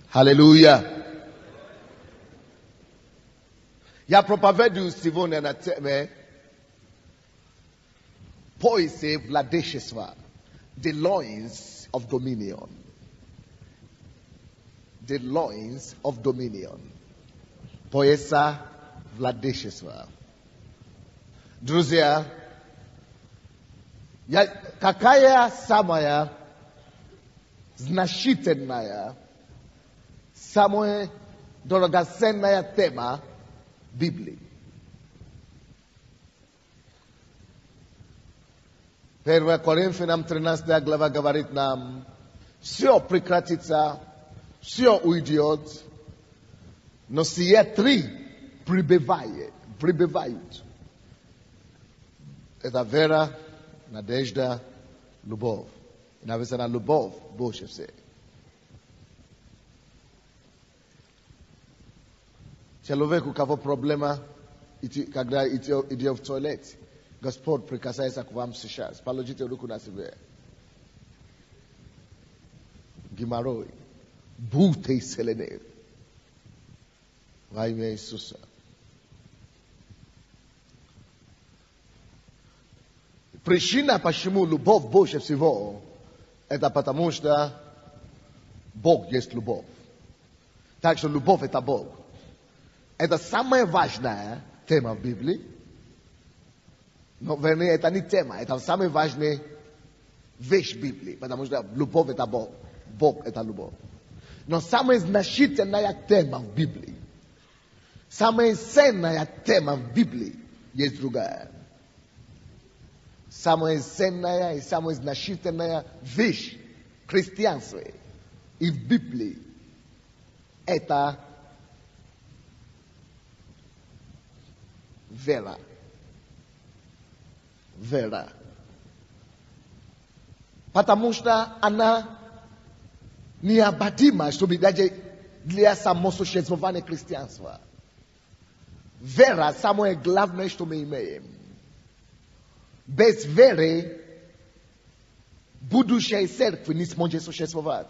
Hallelujah. Ya propovedu Sivone na teme poise vladeshesva, the loins of dominion. The loins of dominion. Poesa vladeshesva. Druzia ya kakaya samaya znashitenaya samwe dorogasenaya tema Bibli. Первое Коринфянам 13 глава говорит нам, все прекратится, все уйдет, но сие три прибывают. Это вера, надежда, любовь. Написано любовь больше всего. Человек, у кого проблема, когда идет в туалет, Господь прикасается к вам сейчас. Положите руку на себя. Геморрой. Будьте исцелены. Во имя Иисуса. Причина, почему любовь больше всего, это потому что Бог есть любовь. Так что любовь это Бог. Это самая важная тема в Библии. Но, вернее, это не тема, это самая важная вещь в Библии. Потому что любовь это Бог. Бог это любовь. Но самая значительная тема в Библии, самая ценная тема в Библии есть другая. Самая ценная и самая значительная вещь в христианстве и в Библии это вера. Вера. Потому что она необходима, чтобы даже для самого существования христианства. Вера самое главное, что мы имеем. Без веры будущая церковь не сможет существовать.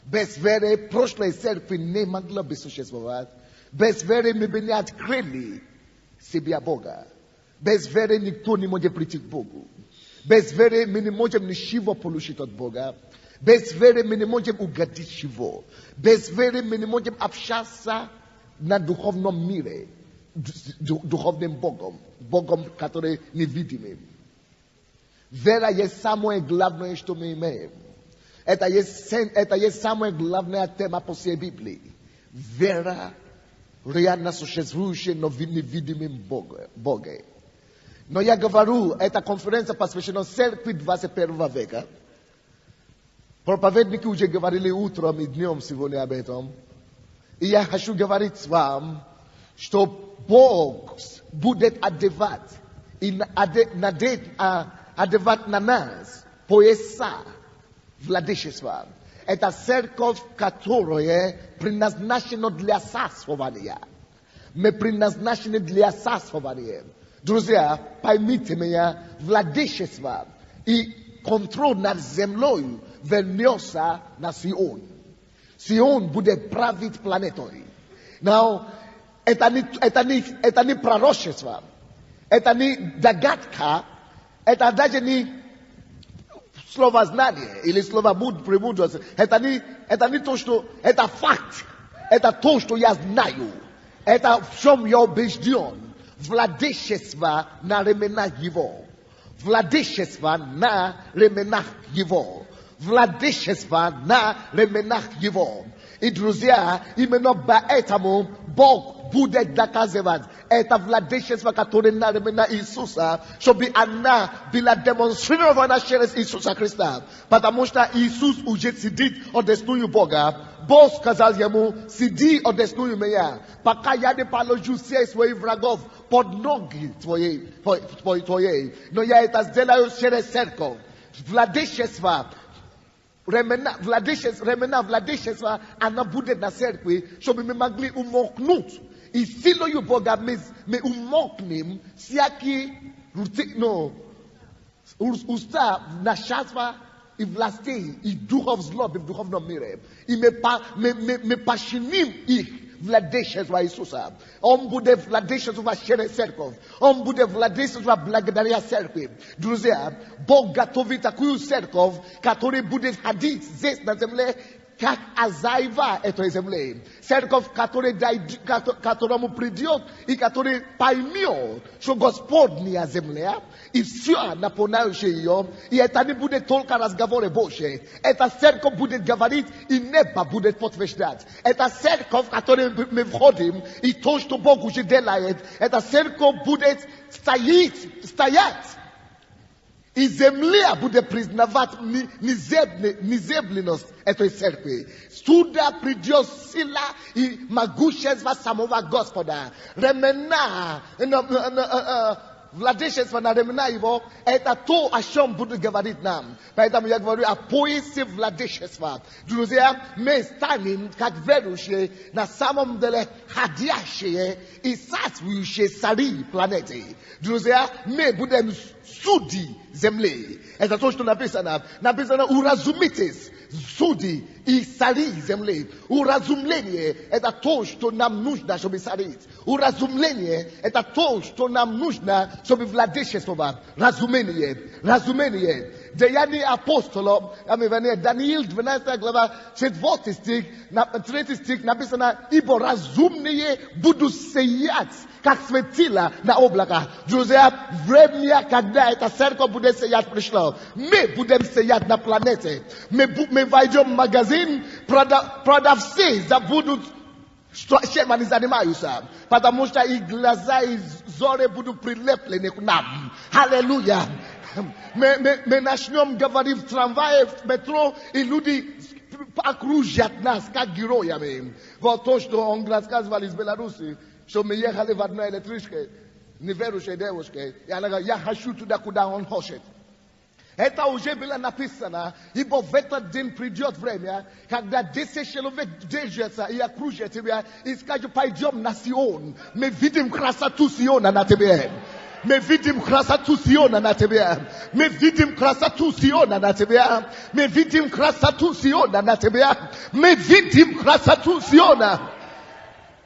Без веры прошлая церковь не могла бы существовать. Без веры мы бы не открыли себя Бога. Без веры никто не может прийти к Богу. Без веры мы не можем ничего получить от Бога. Без веры мы не можем угодить Его. Без веры мы не можем общаться на духовном мире. Духовным Богом. Богом, который невидимый. Вера есть самое главное, что мы имеем. Это есть самая главная тема по всей Библии. Вера реально существующая, но в невидимом Боге. Но я говорю, эта конференция посвящена церкви 21 века. Проповедники уже говорили утром и днем сегодня об этом. И я хочу говорить вам, что Бог будет одевать на нас пояса владычества. Это церковь, которая предназначена для царствования. Мы предназначены для царствования. Друзья, поймите меня, владычество и контроль над землей вернется на Сион. Сион будет править планетой. Now, это не пророчество, это не догадка, это даже не слово знание или слово премудрости. Это не то, что это факт. Это то, что я знаю. Это в чем я убежден. Владычество на ременах Его. Владычество на ременах Его. Владычество на ременах Его. И, друзья, именно поэтому Бог будет доказывать это владычество, которое на ременах Иисуса, чтобы она была демонстрирована через Иисуса Христа. Потому что Иисус уже сидит одесную Бога. Бог сказал ему, сиди одесную меня, пока я не положу всех своих врагов под ноги твоей. Но я это сделаю через церковь. Владычество, ремена владычества, она будет на церкви, чтобы мы могли умолкнуть. И силою Бога мы умолкнем всякие уста нашего и властей, и духов злобы, в духовном мире. И мы подчиним их владычество Иисуса. Он будет владычество через церковь. Он будет владычество благодаря церкви. Друзья, Бог готовит такую церковь, которая будет ходить здесь на земле, как хозяева этой земли. Церковь, которому придет и который поймет, что Господняя земля и все наполняющее ее, и это не будет только разговоры Божьи. Эта церковь будет говорить, и небо будет подтверждать. Это церковь, в которой мы входим, и то, что Бог уже делает, эта церковь будет стоять. И земля будет признавать неземленность этой церкви. Сюда придет сила и могущество самого Господа. Ремена, владычество на ремена его, это то, о чем будет говорить нам. Поэтому я говорю о поясе владычества. Друзья, мы станем, как верующие, на самом деле ходящие и царствующие цари планеты. Друзья, мы будем судьи земли. Это то, что написано. Написано, уразумитесь, судьи и цари земли. Уразумление – это то, что нам нужно, чтобы царить. Уразумление – это то, что нам нужно, чтобы владычествовать. Разумение. Деяния апостолов, Даниил 12 глава, 4 стих, 3 стих написано, ибо разумные будут сиять, как светила на облаках. Друзья, время, когда эта церковь будет сиять, пришло. Мы будем сиять на планете. Мы войдем в магазин, продавцы забудут, чем они занимаются. Потому что их глаза и зоры будут прилеплены к нам. Аллилуйя. Мы начнем говорить в трамвае, в метро, и люди окружат нас, как героями. Вот то, что он рассказывал из Беларуси, что мы ехали в одной электричке, неверующей девушке, и она говорит, я хочу туда, куда он хочет. Это уже было написано, ибо в этот день придет время, когда 10 человек держатся и окружат тебя, и скажут, пойдем на Сион. Мы видим красоту Сиона на тебе. Мы видим красоту Сиона на тебе. Мы видим красоту Сиона на тебе. Мы видим красоту Сиона на тебе. Мы видим красоту Сиона.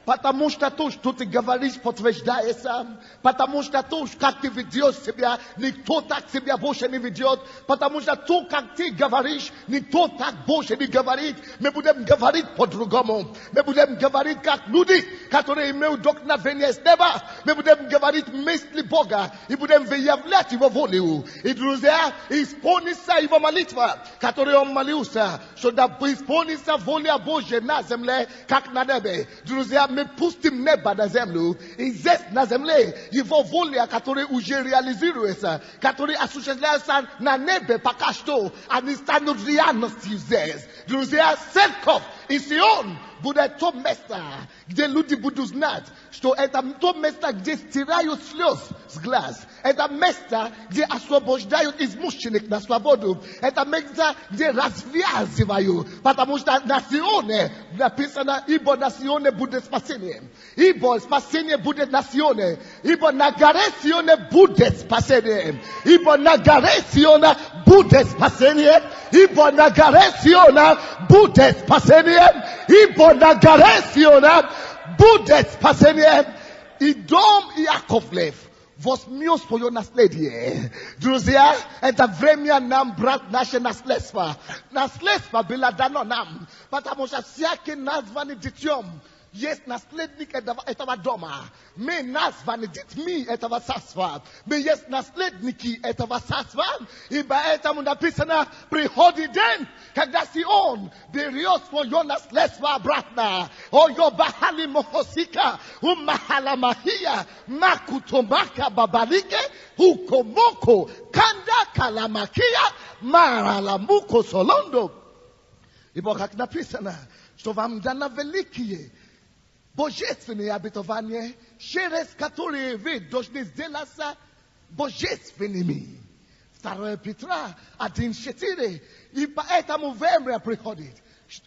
Потому что то, что ты говоришь, подтверждается. Потому что то, как ты ведешь себя, никто так себя больше не ведет. Потому что то, как ты говоришь, никто так больше не говорит. Мы будем говорить по-другому. Мы будем говорить как люди, которые имеют вдохновение с неба. Мы будем говорить мысли Бога. И будем выявлять Его волю. И, друзья, исполнится Его молитва, которую Он молился, чтобы исполнится воля Божья на земле, как на небе. Друзья, мы пустим небо на землю, и здесь на земле Его воля, которая уже реализуется, которая осуществляется на небе пока что, они станут реальностью здесь. Друзья, церковь и Сион будет то место, где люди будут знать, что это то место, где стирают слез с глаз. Это место, где освобождают измученных на свободу. Это место, где развязывают. Потому что на Сионе написано, ибо на Сионе будет спасение. Ибо спасение будет на Сионе. Ибо на горе Сионе будет спасение. Ибо на горе Сиона будет спасение. Ибо на горе Сиона будет спасение. Ибо на горе Сиона будет спасение. И дом Яковлев возьмет свое наследие. Друзья, это время нам брать наше наследство. Наследство было дано нам, потому что всякий названный детем есть наследник этого дома. Мы названы детьми этого царства. Мы есть наследники этого царства. И поэтому написано, приходит день, когда Сион берет свое наследство обратно. О, Йобахали Мохосика, Умахаламахия, Макутомака Бабалике, Укомоко, Канда Каламакия, Мараламуко Солондо. Ибо как написано, что вам дано великие божественные обетования, через которые вы должны сделаться божественными. 2 Петра 1:4. И поэтому время приходит.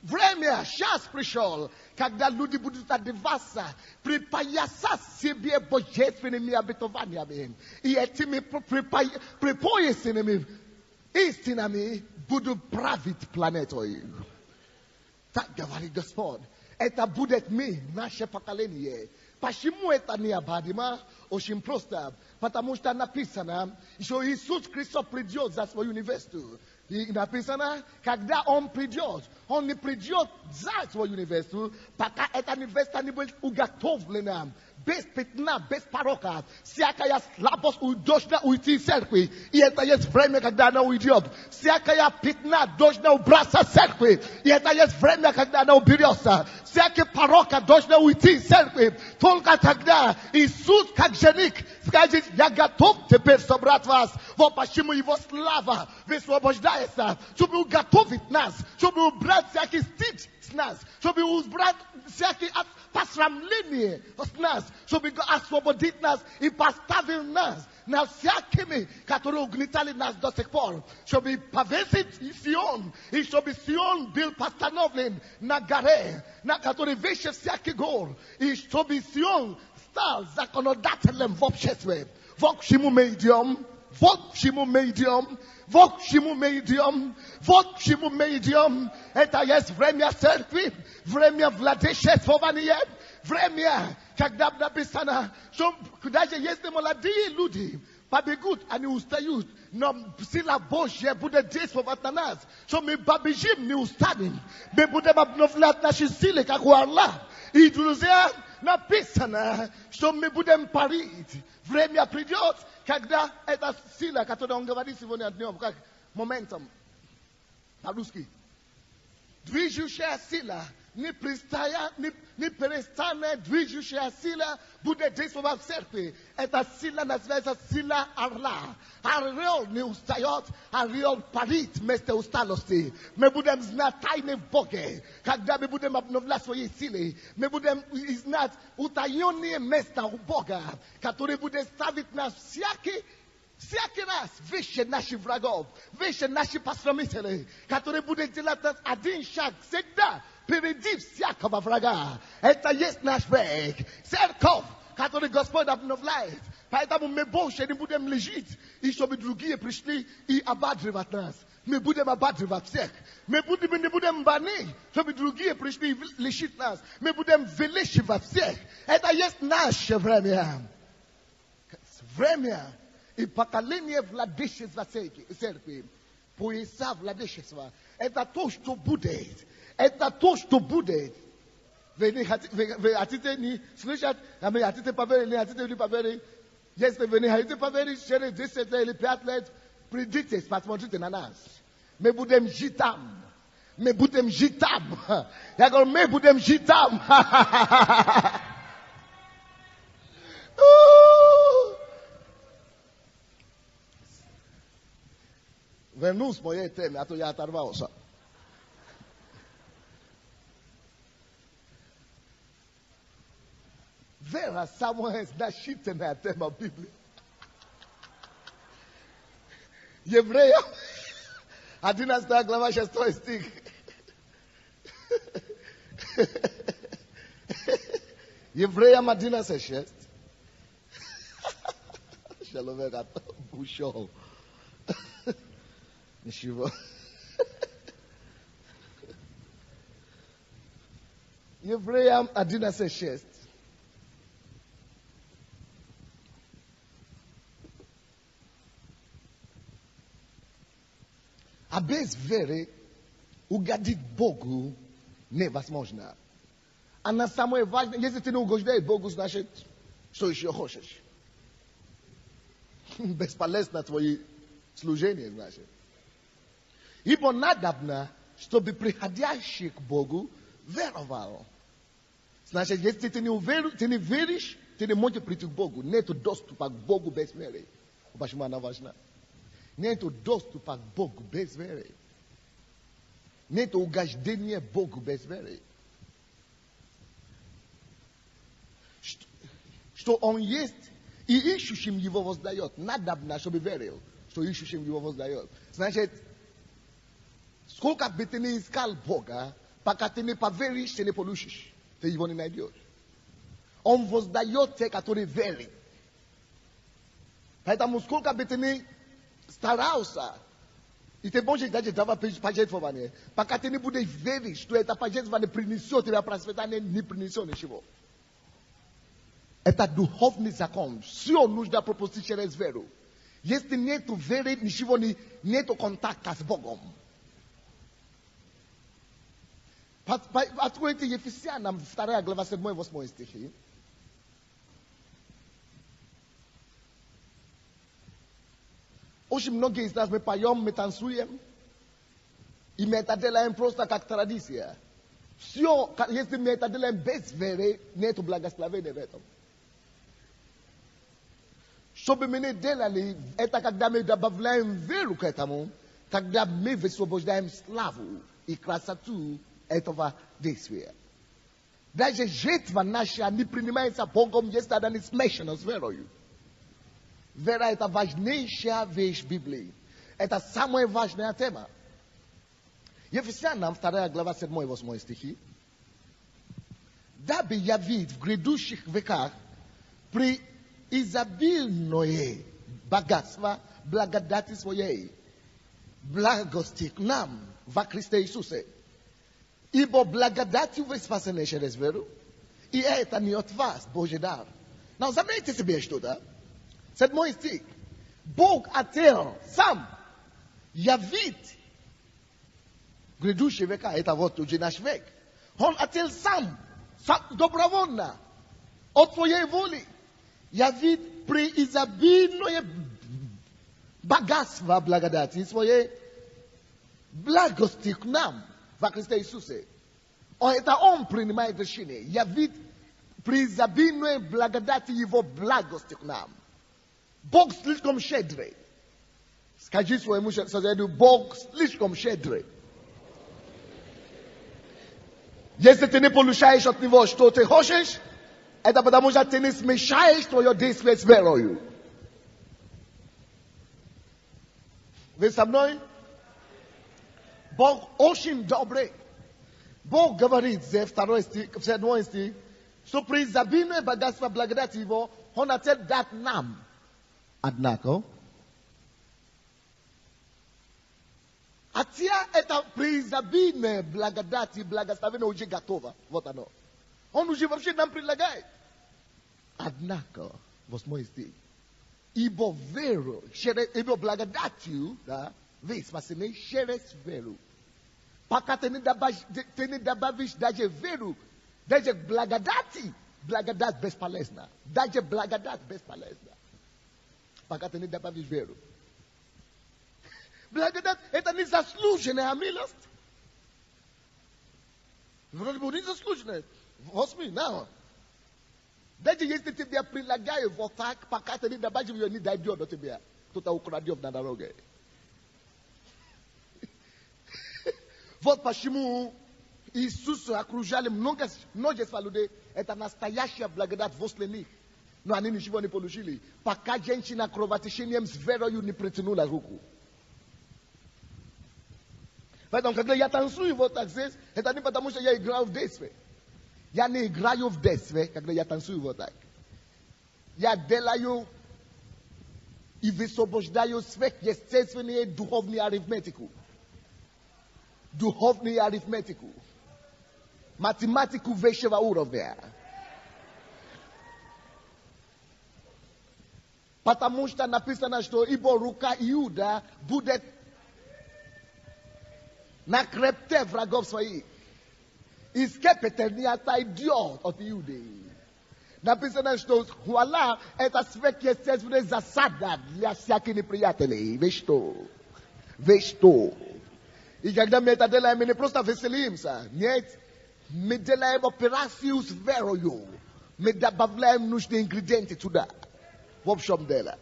Время, час пришел, когда люди будут одеваться, припоясать себе божественными обетованиями. И этими припоясанными Истинами буду править планетой. Так говорит Господь. Это будет мы, наше поколение. Почему это необходимо? Очень просто. Потому что написано, что Иисус Христос придет за свою невесту. И написано, когда Он придет, Он не придет за свою невесту, пока эта невеста не будет уготовлена. Без пятна, без порока. Всякая слабость должна уйти из церкви. И это есть время, когда она уйдет. Всякая пятна должна убраться из церкви. И это есть время, когда она уберется. Всякая порока должна уйти из церкви. Только тогда Иисус, как жених, скажет: я готов теперь собрать вас. Вот почему Его слава высвобождается. Чтобы уготовить нас. Чтобы убрать всякий стыд с нас. Чтобы убрать всякие посрамление с нас. Чтобы освободить нас и поставить нас над всякими, которые угнетали нас до сих пор. Чтобы повесить Сион. И чтобы Сион был постановлен на горе, на которой выше всяких гор. И чтобы Сион стал законодателем в обществе. Вот к чему мы идем. Вот к чему мы идем. Вот к чему мы идем. Вот к чему мы идем. Это есть время церкви. Время владычествования. Время, когда написано, что даже если молодые люди побегут, они устают, но сила Божья будет действовать на нас. Что мы побежим, не устанем. Мы будем обновлять наши силы, как у Аллаха. И, друзья, написано, что мы будем парить. Время придет, когда эта сила, которую он говорит сегодня днем, как моментом, по-русски, движущая сила, не перестанет движущая сила будет действовать в церкви. Эта сила называется сила Орла. Орел не устает, орел парит вместо усталости. Мы будем знать тайны в Боге. Когда мы будем обновлять свои силы, мы будем знать утаенные места у Бога, которые будет ставить нас всякий раз выше наших врагов, выше наших посрамителей, которые будут делать нас один шаг всегда впереди всякого врага. Это есть наш век. Церковь, который Господь обновляет. Поэтому мы больше не будем лежать, и чтобы другие пришли и ободривать нас. Мы будем ободривать всех. Мы не будем банить, чтобы другие пришли и лишить нас. Мы будем величивать всех. Это есть наше время. Время и поколение владычества церкви. Пояса владычества. Это то, что будет. Это то, что будет. Вы хотите не слышать, а мы хотите поверить, не хотите не поверить. Если вы не хотите поверить, через 10 или 5 лет, придите, посмотрите на нас. Мы будем жить там. Мы будем жить там. Я говорю, мы будем жить там. Вернусь к моей теме, а то я оторвался. Вера самая значительная тема Библии. Евреям, 11 глава, 6 стих. Евреям 11:6. Шаловера бушо. Ничего. Евреям 11:6. А без веры угодить Богу невозможно. А на самое важное, если ты не угождаешь Богу, значит, что еще хочешь? Бесполезно твои служения, значит. Ибо надобно, чтобы приходящий к Богу веровал. Значит, если ты не веришь, ты не можешь прийти к Богу. Нет доступа к Богу без веры. Почему она важна? Нет доступа к Богу без веры. Нет угождения Богу без веры. Что Он есть, и ищущим Его воздает. Надобно, чтобы верил, что ищущим Его воздает. Значит, сколько бы ты не искал Бога, пока ты не поверишь, ты не получишь. Ты его не найдешь. Он воздает те, которые верят. Поэтому сколько бы ты не старался, Ite bom jeito de dava para gente fovane. Para cá tem ni bude vevis, tu eta para gente vane prynisio, tu para spetane ni prynisio ni shivo. Eta duhovny zakon, sio нужда пропустить через веру. Если нету веры, ничего нету контакта с Богом. Откройте Ефесянам 2 глава 7-8 стихи. Очень многие из нас мы поем, мы танцуем, и мы это делаем просто как традиция. Все, если мы это делаем без веры, нету благословения в этом. Чтобы мы не делали, это когда мы добавляем веру к этому, тогда мы высвобождаем славу и красоту этого действия. Даже жертва наша не принимается Богом, если она не смешана с верою. Вера – это важнейшая вещь в Библии. Это самая важная тема. Ефесянам 2 глава 7-8 стихи. Дабы явить в грядущих веках при изобильное богатство благодати своей, благости к нам во Христе Иисусе. Ибо благодатью вы спасены через веру, и это не от вас, Божий дар. Но заметьте себе что-то. 7 стих. Бог хотел сам явить грядущие века, это вот уже наш век. Он хотел сам добровольно, от своей воли, явить преизобильное богатство благодати своей, благости к нам во Христе Иисусе. Это Он принимает решение, явить преизобильное благодати Его благости к нам. Бог слишком щедрый. Скажи своему соседу, Бог слишком щедрый. Если ты не получаешь от Него, что ты хочешь, это потому что ты не смешаешь твое действие с верою. Вы со мной? Бог очень добрый. Бог говорит в 7 стих, что при изобильное богатство благодати Его, Он хотел дать нам. Однако, хотя это преизобильное благодать и благословение уже готово. Вот оно. Он уже вообще нам предлагает. Однако, 8 стих. Ибо веру, ибо благодатью, да, вы спасены через веру. Пока ты не добавишь даже веру, даже благодати, благодать бесполезна. Даже благодать бесполезна. Пока ты не добавишь веру. Благодать – это незаслуженная милость. Вроде бы незаслуженная. 8, да. Даже если тебя прилагают вот так, пока ты не добавишь ее, не дойдет до тебя. Кто-то украдет на дороге. Вот почему Иисуса окружали множество людей. Это настоящая благодать возле них. Но они ничего не получили. Пока женщина кровотечением с верою не протянула руку. Поэтому, когда я танцую вот так здесь, это не потому, что я играю в детстве. Я не играю в детстве, когда я танцую вот так. Я делаю и высвобождаю сверхъестественную духовную арифметику. Духовную арифметику. Математику высшего уровня. Потому что написано, что ибо рука Иуда будет на хребте врагов своих. И скрепитель не отойдет от Иуды. Написано, что хвала это сверхъестественная засада для всяких неприятелей. Вещь что? И когда мы это делаем, мы не просто веселимся. Нет, мы делаем операцию с верою. Мы добавляем нужные ингредиенты туда. Вот в чем дело.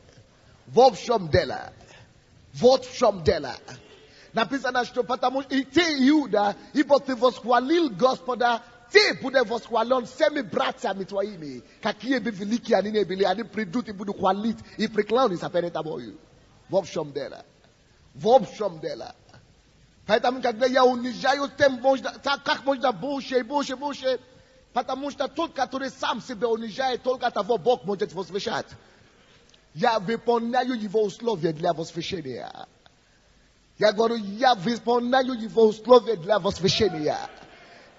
Написано, что потому и ты, Иуда, ибо ты восхвалил Господа, ты будешь восхвален всеми братьями твоими. Какие бы великие они не были, они придут и будут хвалить и преклониться перед тобою. Вот в чем дело. Поэтому, когда я унижаю тем, как можно больше, потому что тот, который сам себя унижает, только того Бог может возвышать. Я выполняю его условия для возвышения. Я говорю, я выполняю его условия для возвышения.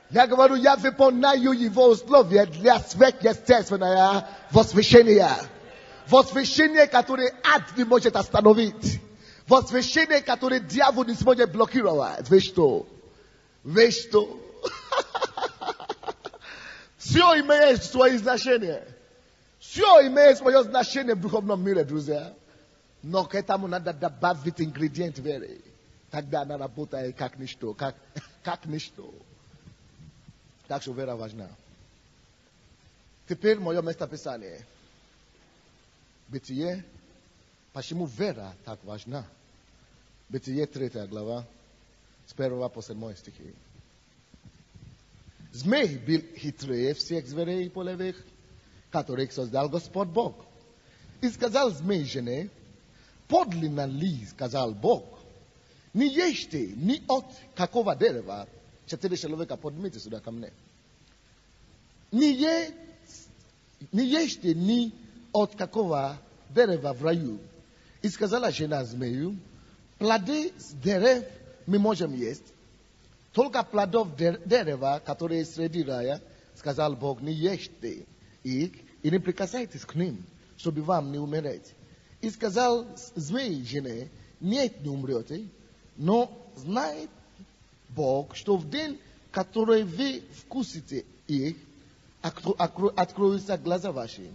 Я говорю, я выполняю его условия для сверхъестественного возвышения. Возвышение, которое ад не может остановить. Возвышение, которое дьявол не сможет блокировать. Вы что? Вы что? Все имеет свое значение. Все имеет свое значение в духовном мире, друзья. Но к этому надо добавить ингредиент веры. Тогда она работает как ничто. Как ничто. Так что вера важна. Теперь мое местописание. Бытие. Почему вера так важна? Бытие 3 глава. С 1 по 7 стихи. Змей был хитрее всех зверей полевых, которых создал Господь Бог. И сказал змей жене, подлинно ли, сказал Бог, не ешьте ни от какого дерева, 4 человека, поднимите сюда ко мне, не ешьте ни от какого дерева в раю. И сказала жена змею, плоды с дерев мы можем есть, только плодов дерева, которые среди рая, сказал Бог, не ешьте их и не прикасайтесь к ним, чтобы вам не умереть. И сказал змей жене, нет, не умрете, но знает Бог, что в день, который вы вкусите их, откроются глаза ваши,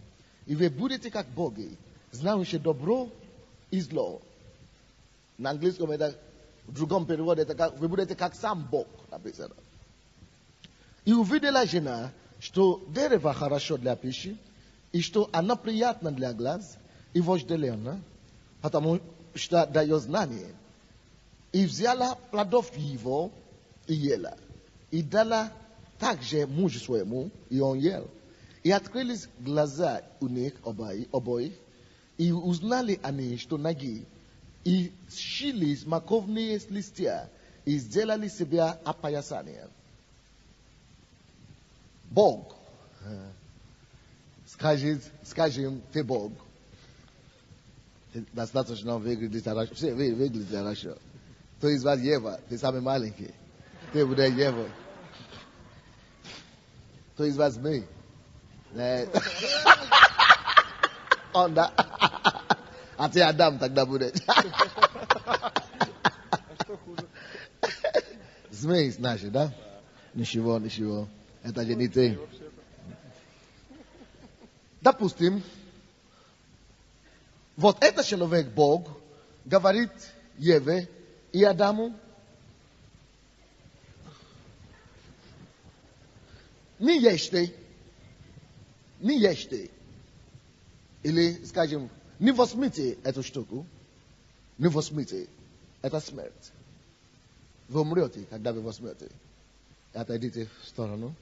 и вы будете как боги, знающие добро и зло. На английском это в другом переводе, это вы будете как сам Бог написано. И увидела жена, что дерево хорошо для пищи, и что оно приятно для глаз, и вожделенно, потому что дает знание. И взяла плодов его и ела. И дала также мужу своему, и он ел. И открылись глаза у них обоих, и узнали они, что ноги, и сшили смоковные листья, и сделали себе опоясание. Бог. Скажем, ты Бог. Достаточно выглядит хорошо. Все выглядит хорошо. Кто из вас Ева? Ты самый маленький. Ты будешь Ева. Кто из вас мы? Он, да. А ты Адам тогда будет. Змей наши, да? Ничего. Это же не ты. Допустим, вот этот человек, Бог, говорит Еве и Адаму, не ешьте. Или, скажем, не возьмите эту штуку, не возьмите. Это смерть. Вы умрете, когда вы возьмете. Отойдите в сторону.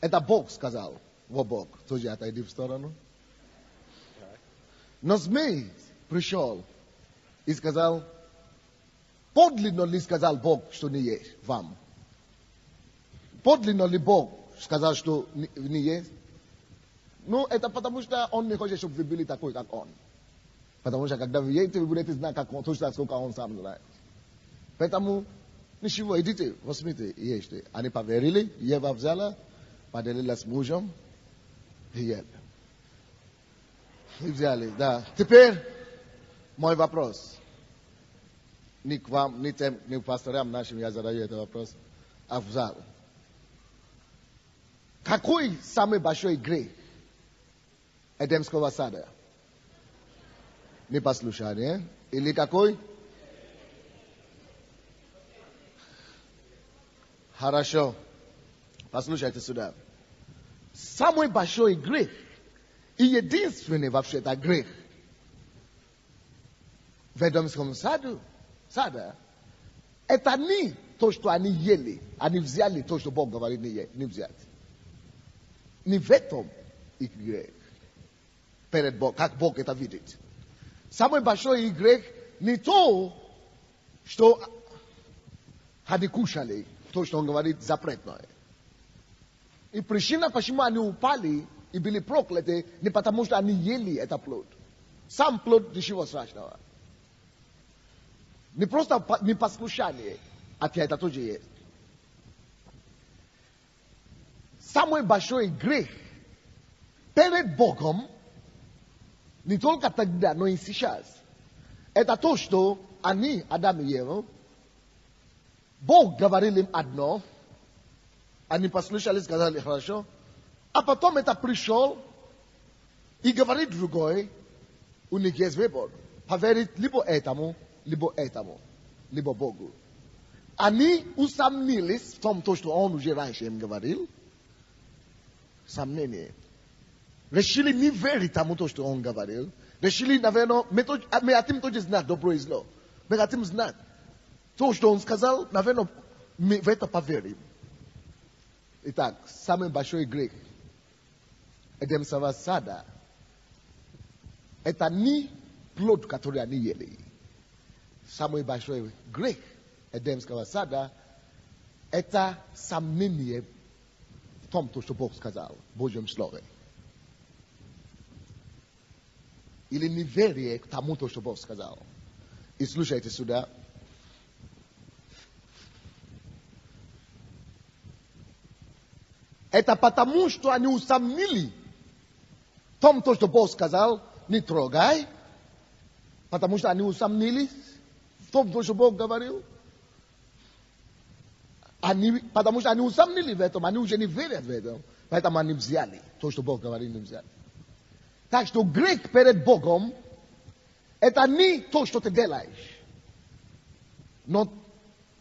Это Бог сказал. Вот Бог. Тоже отойди в сторону. Но змей пришел и сказал, подлинно ли сказал Бог, что не есть вам? Подлинно ли Бог сказал, что не есть? Ну, это потому что он не хочет, чтобы вы были такой, как он. Потому что когда вы едете, вы будете знать, как он, точно сколько он сам знает. Поэтому, ничего, идите, возьмите и ешьте. Они поверили, Ева взяла, поделилась с мужем и ели. И взяли, да. Теперь, мой вопрос. Не к вам, не к пасторам нашим я задаю этот вопрос, а в зал. Какой самый большой грех Эдемского сада? Непослушание. Или какой? Хорошо. Послушайте сюда. Самый большой грех и единственный вообще это грех в Эдемском саду, это не то, что они ели, они взяли то, что Бог говорит не взять. Не в этом их грех перед Богом, как Бог это видит. Самый большой грех не то, что они кушали, то, что он говорит запретное. И причина, почему они упали и были прокляты, не потому, что они ели этот плод. Сам плод ничего страшного. Не просто непослушание, ответ это тоже есть. Самый большой грех перед Богом, не только тогда, но и сейчас, это то, что они, Адам и Ева, Бог говорил им одно, они послушали, сказали хорошо, а потом это пришел и говорит другой, у них есть выбор. Поверить либо этому, либо Богу. Они усомнились в том, что он уже раньше им говорил. Сомнение. Решили не верить тому, что он говорил. Решили, наверное, мы хотим тоже знать добро и зло. Мы хотим знать. То, что он сказал, наверное, мы в это поверим. Итак, самый большой грех Эдемского сада – это не плод, который они ели. Самый большой грех Эдемского сада – это сомнение в том, что Бог сказал в Божьем Слове. Или неверие к тому, что Бог сказал. И слушайте сюда. Это потому, что они усомнили в том, что Бог сказал, не трогай. Потому что они усомнились в том, что Бог говорил. Потому что они усомнили в этом, они уже не верят в этом. Поэтому они взяли то, что Бог говорил, не взяли. Так что грех перед Богом – это не то, что ты делаешь, но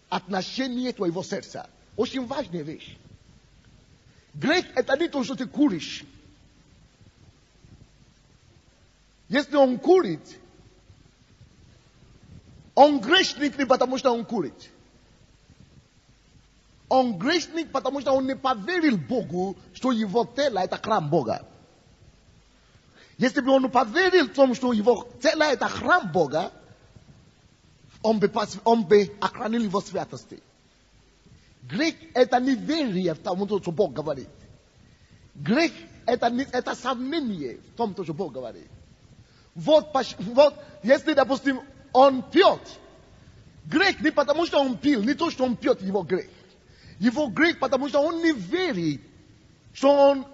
отношение твоего сердца. Очень важная вещь. Грех – это не то, что ты куришь. Если он курит, он грешник не потому, что он курит. Он грешник, потому что он не поверил Богу, что его тело – это храм Бога. Если бы он поверил в том, что его тело – это храм Бога, он бы охранил его святости. Грех – это неверие в том, что Бог говорит. Грех – это сомнение в том, что Бог говорит. Вот, если, допустим, он пьет, грех не потому, что он пил, не то, что он пьет, его грех. Его грех, потому что он не верит, что он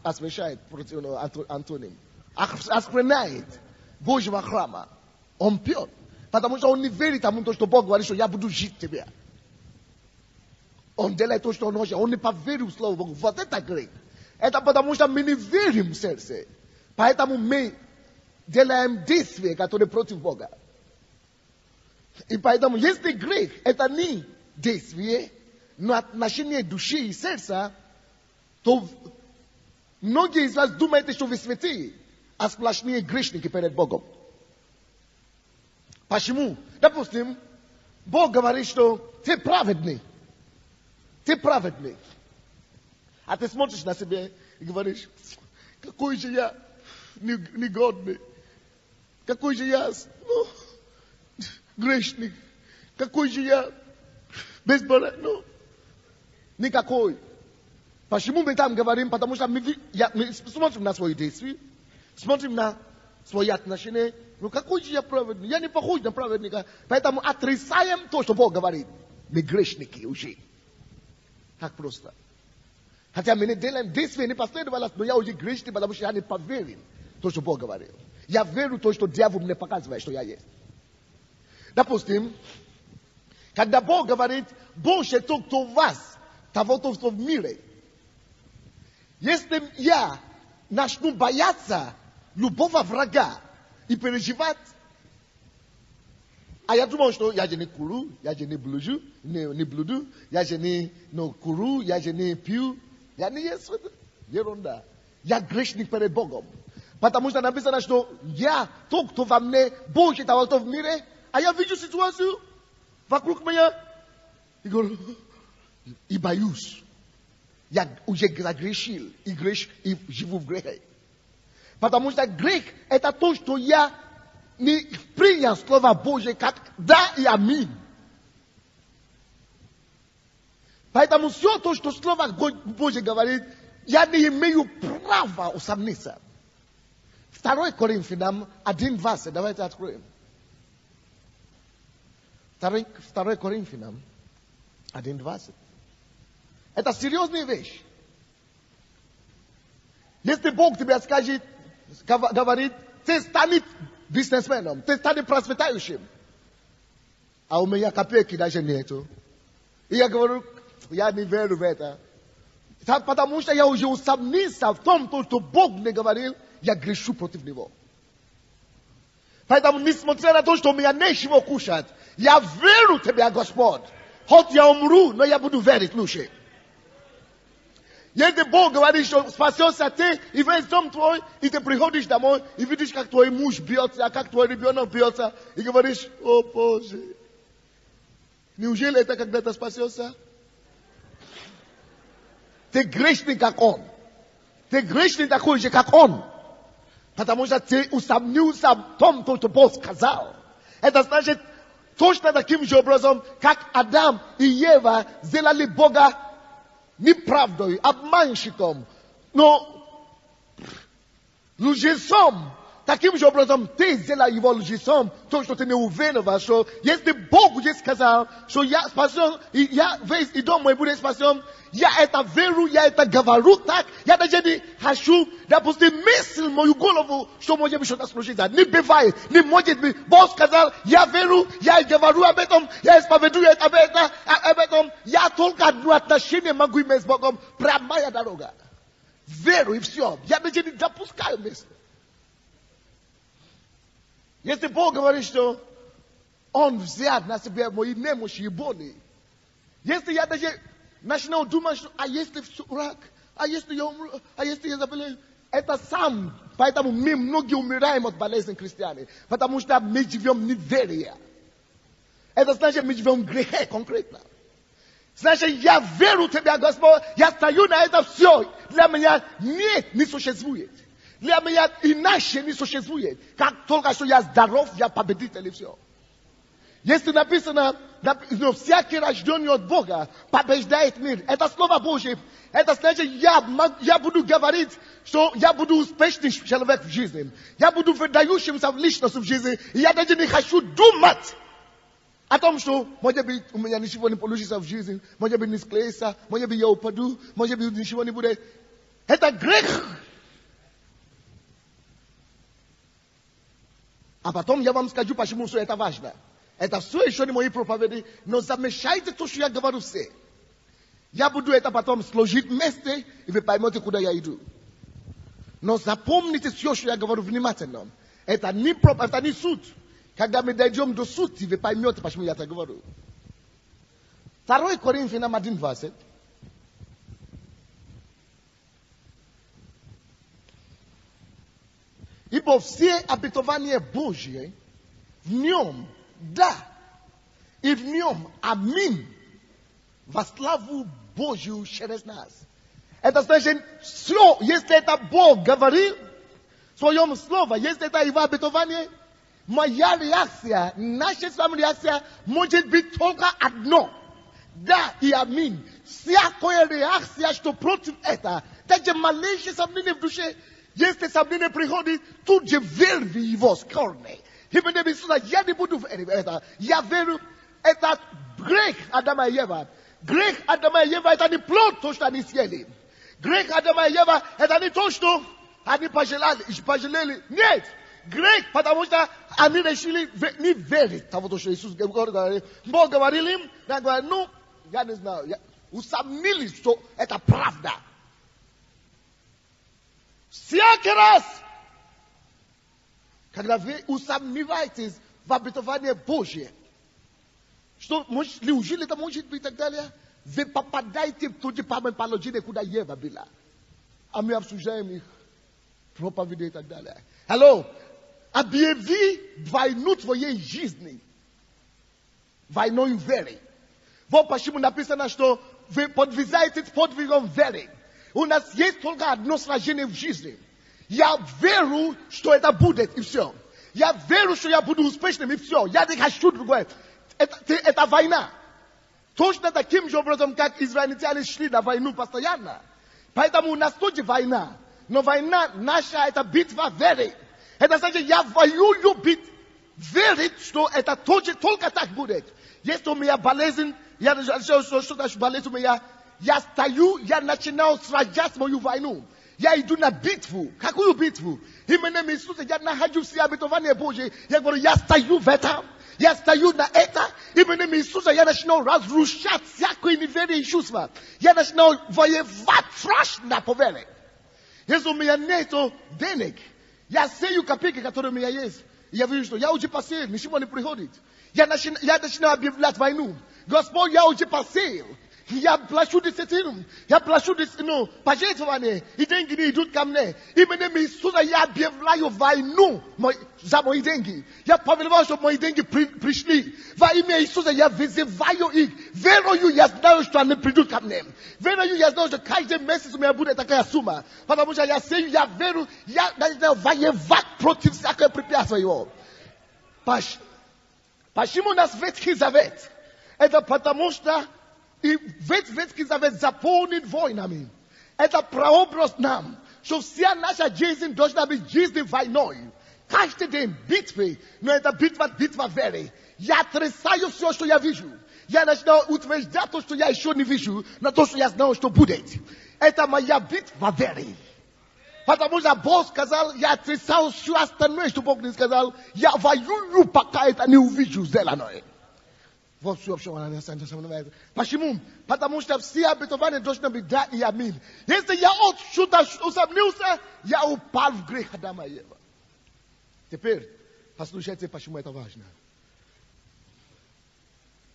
освящает, антоним, оскверняет Божьего храма. Он пьет, потому что он не верит тому, что Бог говорит, что я буду жить тебе. Он делает то, что он хочет. Он не поверил в Слово Бога. Вот это грех. Это потому что мы не верим в сердце. Поэтому мы делаем действия, которые против Бога. И поэтому, если грех – это не действие, но отношение души и сердца, то многие из вас думают, что вы святые, а сплошные грешники перед Богом. Почему? Допустим, Бог говорит, что ты праведный. Ты праведный. А ты смотришь на себя и говоришь, какой же я негодный. Какой же я грешник. Какой же я безбородный. Никакой. Почему мы там говорим? Потому что мы смотрим на свои действия, смотрим на свои отношения. Ну какой же я праведный? Я не похож на праведника. Поэтому отрицаем то, что Бог говорит. Мы грешники уже. Так просто. Хотя мы не делаем действия, не последовалось, но я уже грешный, потому что я не поверил в то, что Бог говорил. Я верю в то, что дьявол мне показывает, что я есть. Допустим, когда Бог говорит, больше то, кто в вас, того, кто в мире. Если я начну бояться любого врага и переживать, а я думал, что я же не курю, я же не блуду, я же не курю, я же не пью, я не есть ерунда. Я грешник перед Богом. Потому что написано, что я тот, кто во мне, больше того, кто в мире, а я вижу ситуацию вокруг меня и говорю, и боюсь. Я уже загрешил и живу в грехе. Потому что грех – это то, что я не принял Слово Божие как да и аминь. Поэтому все то, что Слово Божие говорит, я не имею права усомниться. 2 Коринфянам 1:20. Давайте откроем. 2 Коринфянам 1:20. Это серьезная вещь. Если Бог тебе скажет, говорит, ты станешь бизнесменом, ты станешь процветающим, а у меня копейки даже нету. И я говорю, я не верю в это. Потому что я уже усомнился в том, что Бог мне говорил, я грешу против Него. Поэтому, несмотря на то, что у меня нечего кушать, я верю в Тебя, Господь. Хоть я умру, но я буду верить лучше. Если Бог говорит, что спасешься ты, и весь дом твой, и ты приходишь домой, и видишь, как твой муж бьется, как твой ребенок бьется, и говоришь, о Боже, неужели это когда-то спасешься? Ты грешный, как он. Ты грешный такой же, как он. Потому что ты усомнился в том, что Бог сказал. Это значит, точно таким же образом, как Адам и Ева сделали Бога неправдой, обманщиком, но лжецом. Таким же образом, ты сделал его лжецом, то, что ты не уверовал, что если Бог уже сказал, что я спасен, и я весь и дом мой будет спасен, я это верю, я это говорю так, я даже не хочу, допустим, мысль в мою голову, что может быть что-то случится. Не бывает, не может быть. Бог сказал, я верю, я говорю об этом, я исповедую об этом, я только одно отношение могу иметь с Богом, прямая дорога. Верю и все. Я даже не допускаю мысли. Если Бог говорит, что Он взял на себя мои немощи и боли, если я даже начинаю думать, что а если рак, а если я умру, а если я заболею, это сам. Поэтому мы многие умираем от болезни христиане, потому что мы живем в неверии. Это значит, мы живем в грехе конкретно. Значит, я верю в Тебя, Господь, я стою на это все. Для меня нет, не существует. Для меня иначе не существует. Как только что я здоров, я победитель и все. Если написано, всякий рожденный от Бога побеждает мир. Это слово Божье. Это значит, я буду говорить, что я буду успешный человек в жизни. Я буду выдающимся в личности в жизни. И я даже не хочу думать о том, что, может быть, у меня ничего не получится в жизни. Может быть, не склеится. Может быть, я упаду. Может быть, ничего не будет. Это грех. А потом я вам скажу, почему все это важно. Это все еще не мои проповеди, но замешайте то, что я говорю все. Я буду это потом сложить вместе, и вы поймете, куда я иду. Но запомните все, что я говорю внимательно. Это не суд. Когда мы дойдем до сути, вы поймете, почему я это говорю. 2 Коринфянам 1:20. Ибо все обетования Божьи в нем да, и в нем аминь, во славу Божью через нас. Это значит, все, если это Бог говорил в своем слове, если это его обетование, моя реакция, наша с вами реакция может быть только одно. Да и аминь. Всякая реакция, что против этого, даже малейшее сомнение в душе, если сомнение приходит, тут же верь в его скорбный. Именно Иисуса, я не буду это. Я верю, это грех Адама и Ева. Грех Адама и Ева, это не плод, то, что они съели. Грех Адама и Ева, это не то, что они пожалели. Нет. Грех, потому что они решили не верить того, что Иисус говорил. Бог говорил им, ну, я не знаю, усомнились, что это правда. Всякий раз, когда вы усомневаетесь в обетовании Божье, что неужели это может быть и так далее, вы попадаете в то же самое положение, куда Ева была. А мы обсуждаем их проповеди и так далее. Алло, объяви войну твоей жизни. Войной веры. Вот почему написано, что вы подвязаетесь подвигом веры. У нас есть только одно сражение в жизни. Я верю, что это будет, и все. Я верю, что я буду успешным, и все. Я не хочу другое. Это война. Точно таким же образом, как израильтяне шли на войну постоянно. Поэтому у нас тоже война. Но война наша, это битва веры. Это значит, я воюю бит, верить, что это только так будет. Если у меня болезнь, что-то болезнь у меня, я стою, я начинаю сражать мою войну. Я иду на битву. Какую битву? Именем Иисуса, я нахожусь в обетовании Божьей. Я говорю, я стою в этом. Я стою на это. Именем Иисуса, я начинаю разрушать всякое неверие и чувства. Я начинаю воевать страшно по вере. Если у меня нету денег, я сею копейки, которые у меня есть. Я вижу, что я уже посеял, ничего не приходит. Я начинаю объявлять войну. Господь, я уже посеял. Я плачу десятину. Я плачу пожертвования. И деньги не идут ко мне. Именем Иисуса я объявляю войну за мои деньги. Я повелеваю, чтобы мои деньги пришли. Во имя Иисуса я вызываю их. Верою я знаю, что они придут ко мне. Верою я знаю, что каждый месяц у меня будет такая сумма. Потому что я сею, я верю, я начинаю воевать против всякого препятствия его. Почему у нас Ветхий Завет? Это потому что и Ветхий Завет заполнен войнами. Это прообраз нам, что вся наша жизнь должна быть жизнью войной. Каждый день битвы, но это битва веры. Я отрицаю все, что я вижу. Я начинаю утверждать то, что я еще не вижу, но то, что я знаю, что будет. Это моя битва веры. Потому что Бог сказал, я отрицал все остальное, что Бог не сказал. Я воюю, пока это не увижу зеленое. Почему? Потому что все обетования должны быть да и аминь. Если я что-то усомнился, я упал в грех Адама и Ева. Теперь послушайте, почему это важно.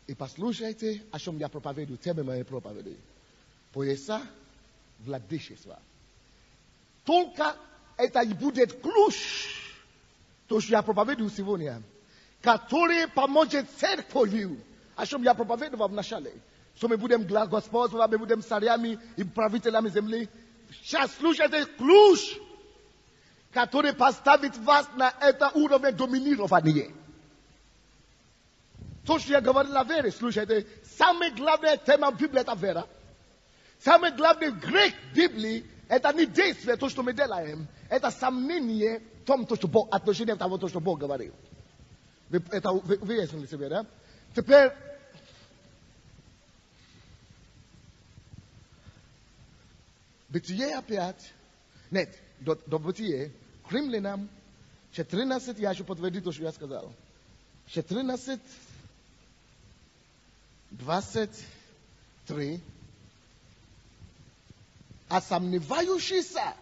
И послушайте, о чем я проповедую, тема моей проповеди. Пояса владычества. Только это и будет ключ, то, что я проповедую сегодня, который поможет церковью. О чем я проповедовал в начале. Что мы будем господствовать, мы будем царями и правителями земли. Сейчас слушайте ключ, который поставит вас на это уровень доминирования. То, что я говорил о вере, слушайте, самая главная тема Библии это вера. Самый главный грех Библии это не действие, то, что мы делаем. Это сомнение в том, что Бог, отношение того, что Бог говорил. Это выяснили себе, да? Теперь, Бытие опять, нет, до Бытие, к Римлянам, 14, я еще подтвердил то, что я сказал. 14, 23. А сомневающийся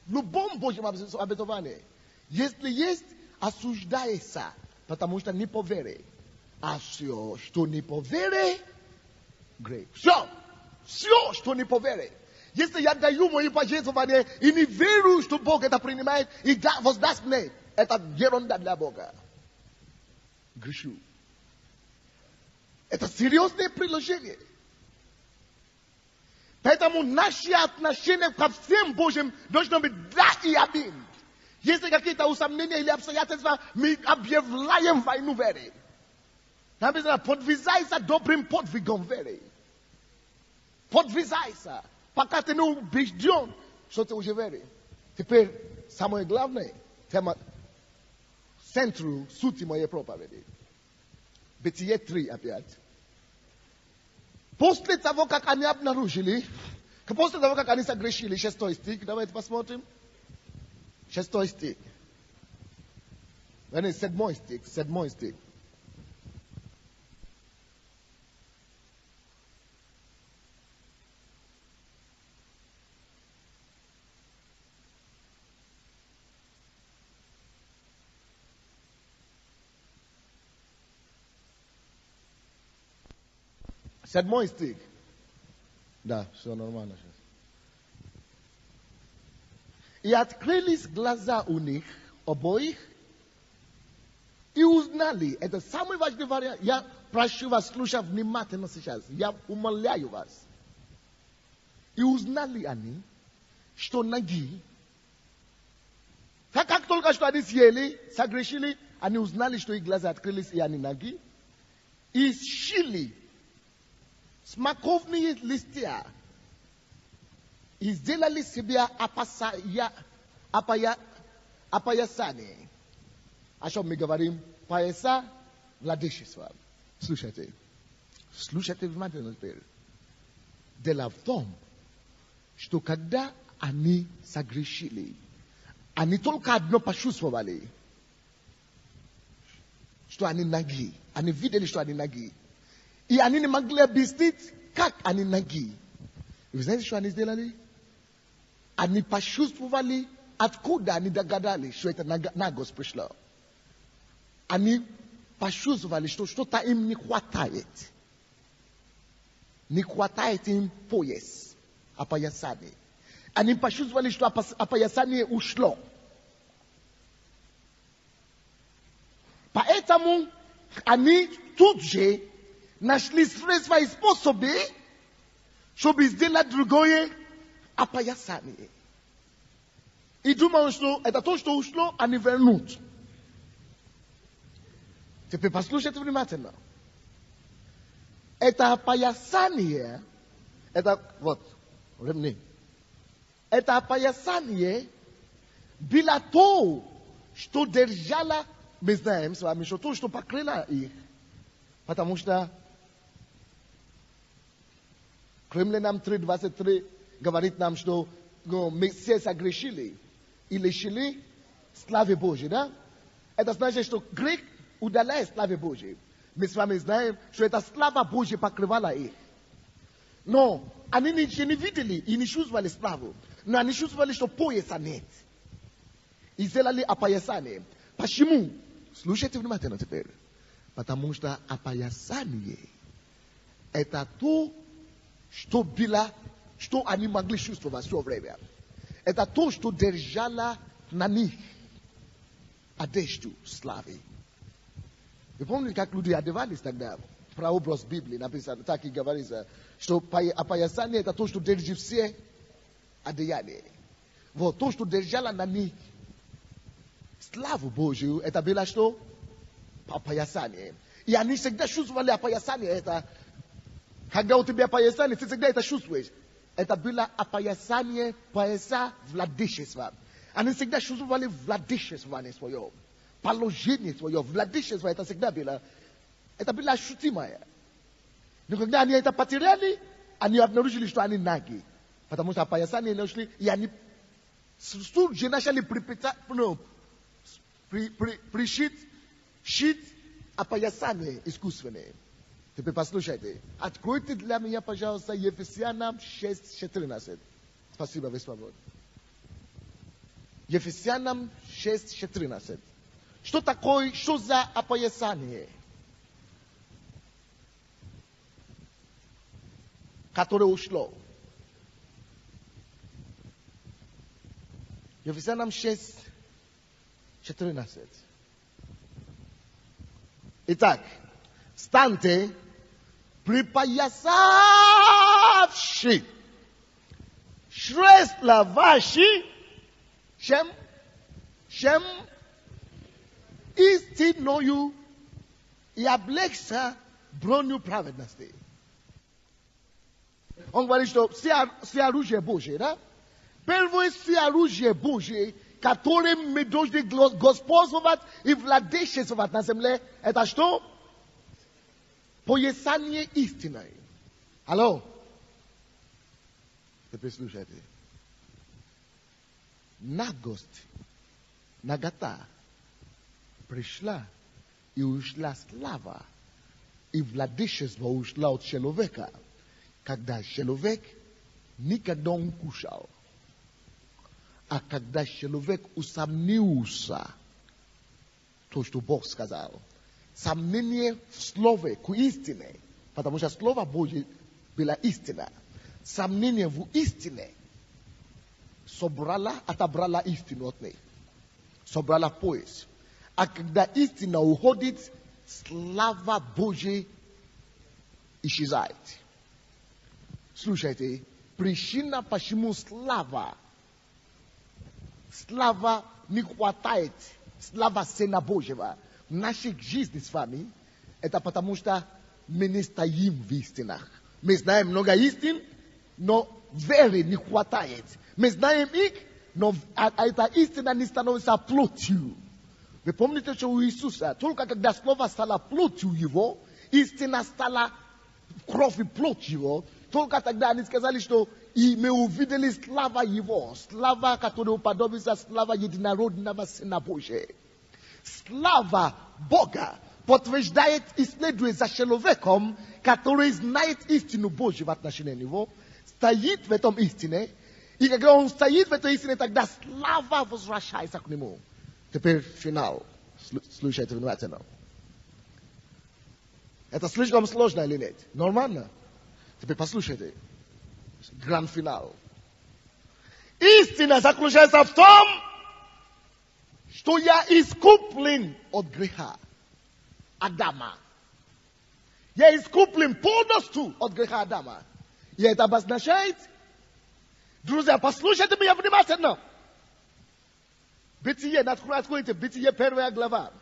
в любом Божьем обетовании, если есть, осуждается, потому что не по вере. А все, что не по вере, грех. Все, что не по вере. Если я даю мои пожертвования и не верю, что Бог это принимает и воздаст мне, это ерунда для Бога. Грешу. Это серьезное предложение. Поэтому наши отношения ко всем Божьим должны быть да и аминь. Если какие-то усомнения или обстоятельства, мы объявляем войну веры. Написано, подвизайся добрым подвигом веры. Подвизайся, пока ты не убежден, что ты уже веришь. Теперь, самое главное, тема, центру, сути моей проповеди. Бытие 3 опять. После того, как они обнаружили, после того, как они согрешили, 6 стих, давайте посмотрим. 6 стих. 7 стих. Седьмой стих. Да, все нормально сейчас. И открылись глаза у них, обоих, и узнали. Это самый важный вариант. Я прошу вас, слушать внимательно сейчас. Я умоляю вас. И узнали они, что ноги. Как только что они съели, согрешили, они узнали, что их глаза открылись, и они ноги. И сшили смоковные листья и сделали себя опоясание. О чем мы говорим? Пояса владычества. Слушайте внимательно теперь. Дело в том, что когда они согрешили, они только одно почувствовали, что они ноги. Они видели, что они ноги. И они не могли объяснить, как они ноги. И вы знаете, что они сделали? Они почувствовали, откуда они догадались, что это нагость пришла. Они почувствовали, что что-то им не хватает. Не хватает им пояс, опоясание. Они почувствовали, что опоясание ушло. Поэтому они тут же нашли средства и способы, чтобы сделать другое опоясание. И думаю, что это то, что ушло, они вернут. Теперь послушайте внимательно. Это опоясание, это ремни. Это опоясание было то, что держало, мы знаем с вами, что то, что покрыло их. Потому что Римлянам 3:23 говорит нам, что мы все согрешили и лишили славы Божьей, да? Это значит, что грех удаляет славы Божьей. Мы с вами знаем, что эта слава Божья покрывала их. Но они ничего не видели и не чувствовали славу. Но они чувствовали, что пояса нет. И сделали опоясание. Почему? Слушайте внимательно теперь. Потому что опоясание – это то, что было, что они могли чувствовать все время. Это то, что держало на них одежду славы. Вы помните, как люди одевались тогда? Прообраз Библии написано, так и говорится, что опоясание – это то, что держит все одеяния. Вот то, что держало на них славу Божию, это было что? Опоясание. И они всегда чувствовали опоясание. Это, когда у тебя опоясание, ты всегда это чувствуешь. Это было опоясание пояса владычества. Они всегда чувствовали владычествование свое. Положение свое. Владычество это всегда было. Это было ощутимое. Но когда они это потеряли, они обнаружили, что они наги. Потому что опоясание нашли, и они тут же начали шить опоясание искусственное. Теперь послушайте. Откройте для меня, пожалуйста, Ефесянам 6:14. Спасибо, вы свободны. Ефесянам 6:14. Что такое, что за опоясание? Которое ушло. Ефесянам 6:14. Итак, станьте припоясавши чресла ваши, чем истинною и облегся броню праведности. Он говорит, что все оружие Божие, да? Первое все оружие Божие, которым мы должны господствовать и владычествовать на земле, это что? Поясание истиной. Алло? Теперь слушайте. Нагость, нагота пришла и ушла слава, и владычество ушла от человека, когда человек никогда не кушал. А когда человек усомнился, то, что Бог сказал, сомнение в слове, к истине, потому что слово Божье было истина. Сомнение в истине отобрала истину от них. Собрала пояс. А когда истина уходит, слава Божья исчезает. Слушайте, причина, почему слава не хватает, слава Сына Божьего в нашей жизни с вами, это потому что мы не стоим в истинах. Мы знаем много истин, но вери не хватает. Мы знаем их, но эта истина не становится плотью. Вы помните, что у Иисуса, только когда слово стало плотью его, истина стала кровь и плоть его, только тогда они сказали, что и мы увидели слава его, слава, которая уподобится слава единородного Сына Божия. Слава Бога подтверждает и следует за человеком, который знает истину Божью в отношении него, стоит в этом истине, и когда он стоит в этой истине, тогда слава возвращается к нему. Теперь финал. Слушайте внимательно. Это слишком сложно или нет? Нормально? Теперь послушайте. Гранд-финал. Истина заключается в том, что я искуплен от греха Адама. Я искуплен полностью от греха Адама. И это обозначает, друзья, послушайте меня внимательно. Бытие, откройте, Бытие 1 глава.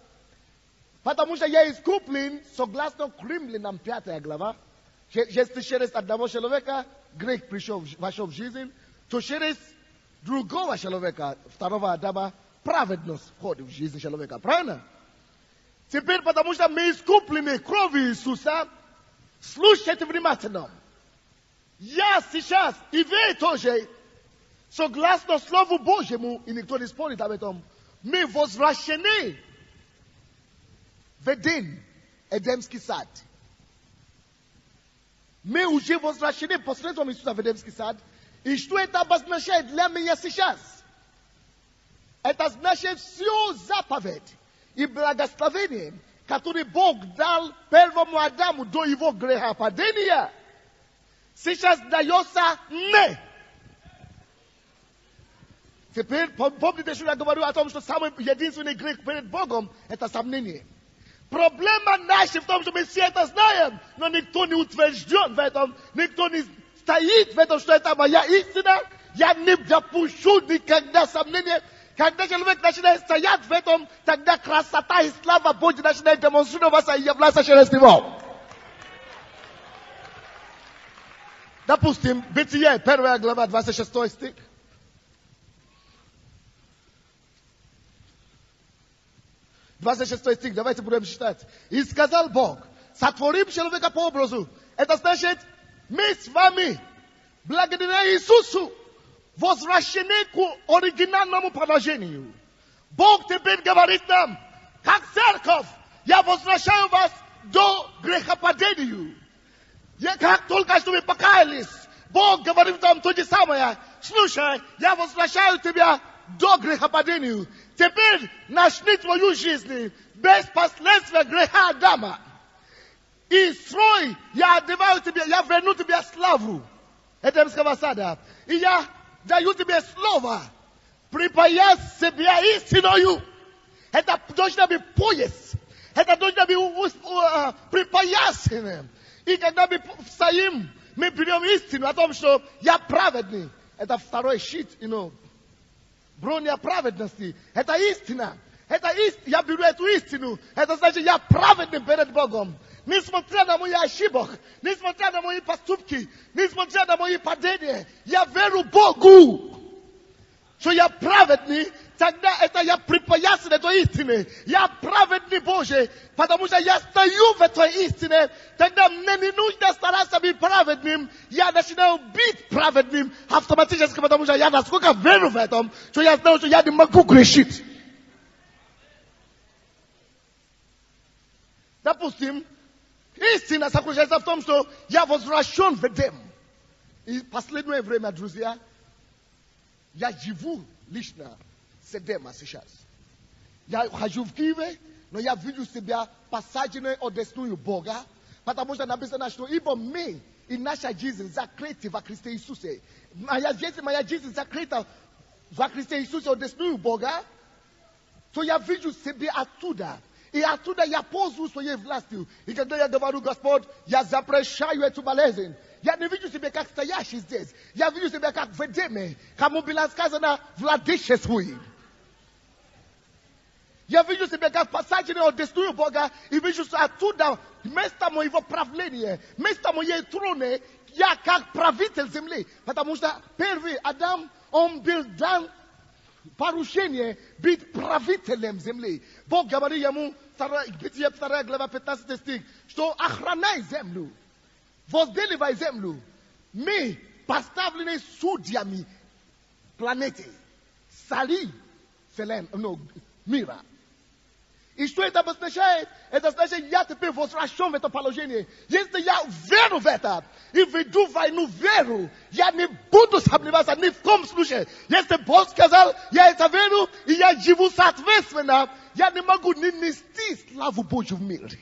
Потому что я искуплен, согласно Римлянам 5 глава, если через одного человека грех вошел в жизнь, то через другого человека, второго Адама, праведность входит в жизнь человека. Правильно? Теперь, потому что мы искуплены кровью Иисуса, слушайте внимательно. Я сейчас, и вы тоже, согласно Слову Божьему, и никто не спорит об этом, мы возвращены в Эдемский сад. Мы уже возвращены посредством Иисуса в Эдемский сад. И что это обозначает для меня сейчас? Это значит всю заповедь и благословение, которые Бог дал первому Адаму до его грехопадения, сейчас дается мне. Теперь помните, что я говорю о том, что самый единственный грех перед Богом – это сомнение. Проблема наша в том, что мы все это знаем, но никто не утвержден в этом, никто не стоит в этом, что это моя истина. Я не допущу никогда сомнения. Когда человек начинает стоять в этом, тогда красота и слава Божья начинает демонстрироваться и являться через него. Допустим, Бытие, 1 глава, 26 стих. Стих, давайте будем читать. И сказал Бог, сотворим человека по образу. Это значит, мы с вами, благодаря Иисусу, возвращены к оригинальному положению. Бог теперь говорит нам, как церковь, я возвращаю вас до грехопадения. Как только что вы покаялись, Бог говорит нам то же самое. Слушай, я возвращаю тебя до грехопадения. Теперь начни твою жизнь без последствий греха Адама. И строй, я отдаваю тебе, я верну тебе славу Эдемского сада. И я даю тебе слово. Припаясь себя истиною. Это должно быть пояс. Это должно быть припоясанным. И когда мы стоим, мы берем истину о том, что я праведный. Это второй щит, броня праведности. Это истина. Я беру эту истину. Это значит, я праведный перед Богом. Несмотря на мои ошибки, несмотря на мои поступки, несмотря на мои падения, я верю Богу, что я праведный. Тогда это я припоясан этой истине. Я праведный Божий, потому что я стою в этой истине. Тогда мне не нужно стараться быть праведным. Я начинаю быть праведным автоматически, потому что я насколько верю в этом, что я знаю, что я не могу грешить. Допустим, истина заключается в том, что я возвращен в Эдем. И в последнее время, друзья, я живу лично с Эдема сейчас. Я хожу в Киеве, но я вижу себя посаженной одесную Бога, потому что написано, что ибо мы и наша жизнь закрыты во Христе Иисусе. Если моя жизнь закрыта во Христе Иисусе одесную Бога, то я вижу себя оттуда. И оттуда я пользуюсь своей властью. И когда я говорю, Господь, я запрещаю эту болезнь. Я не вижу себя как стоящий здесь. Я вижу себя как в Эдеме, кому было сказано владычествуй. Я вижу себе как посаженный от деструя Бога, и вижу оттуда место моего правления, место моей троны, я как правитель земли. Потому что первый Адам, он был дан поручение быть правителем земли. Бог говорит ему, Бытие 2 глава 15 стих, что охраняй землю, возделывай землю. Мы поставлены судьями планеты, цари мира. И что это обозначает? Это значит, я теперь возвращен в это положение. Если я верю в это и веду войну веру, я не буду сомневаться ни в коем случае. Если Бог сказал, я это верю, и я живу соответственно, я не могу не нести славу Божью в мире.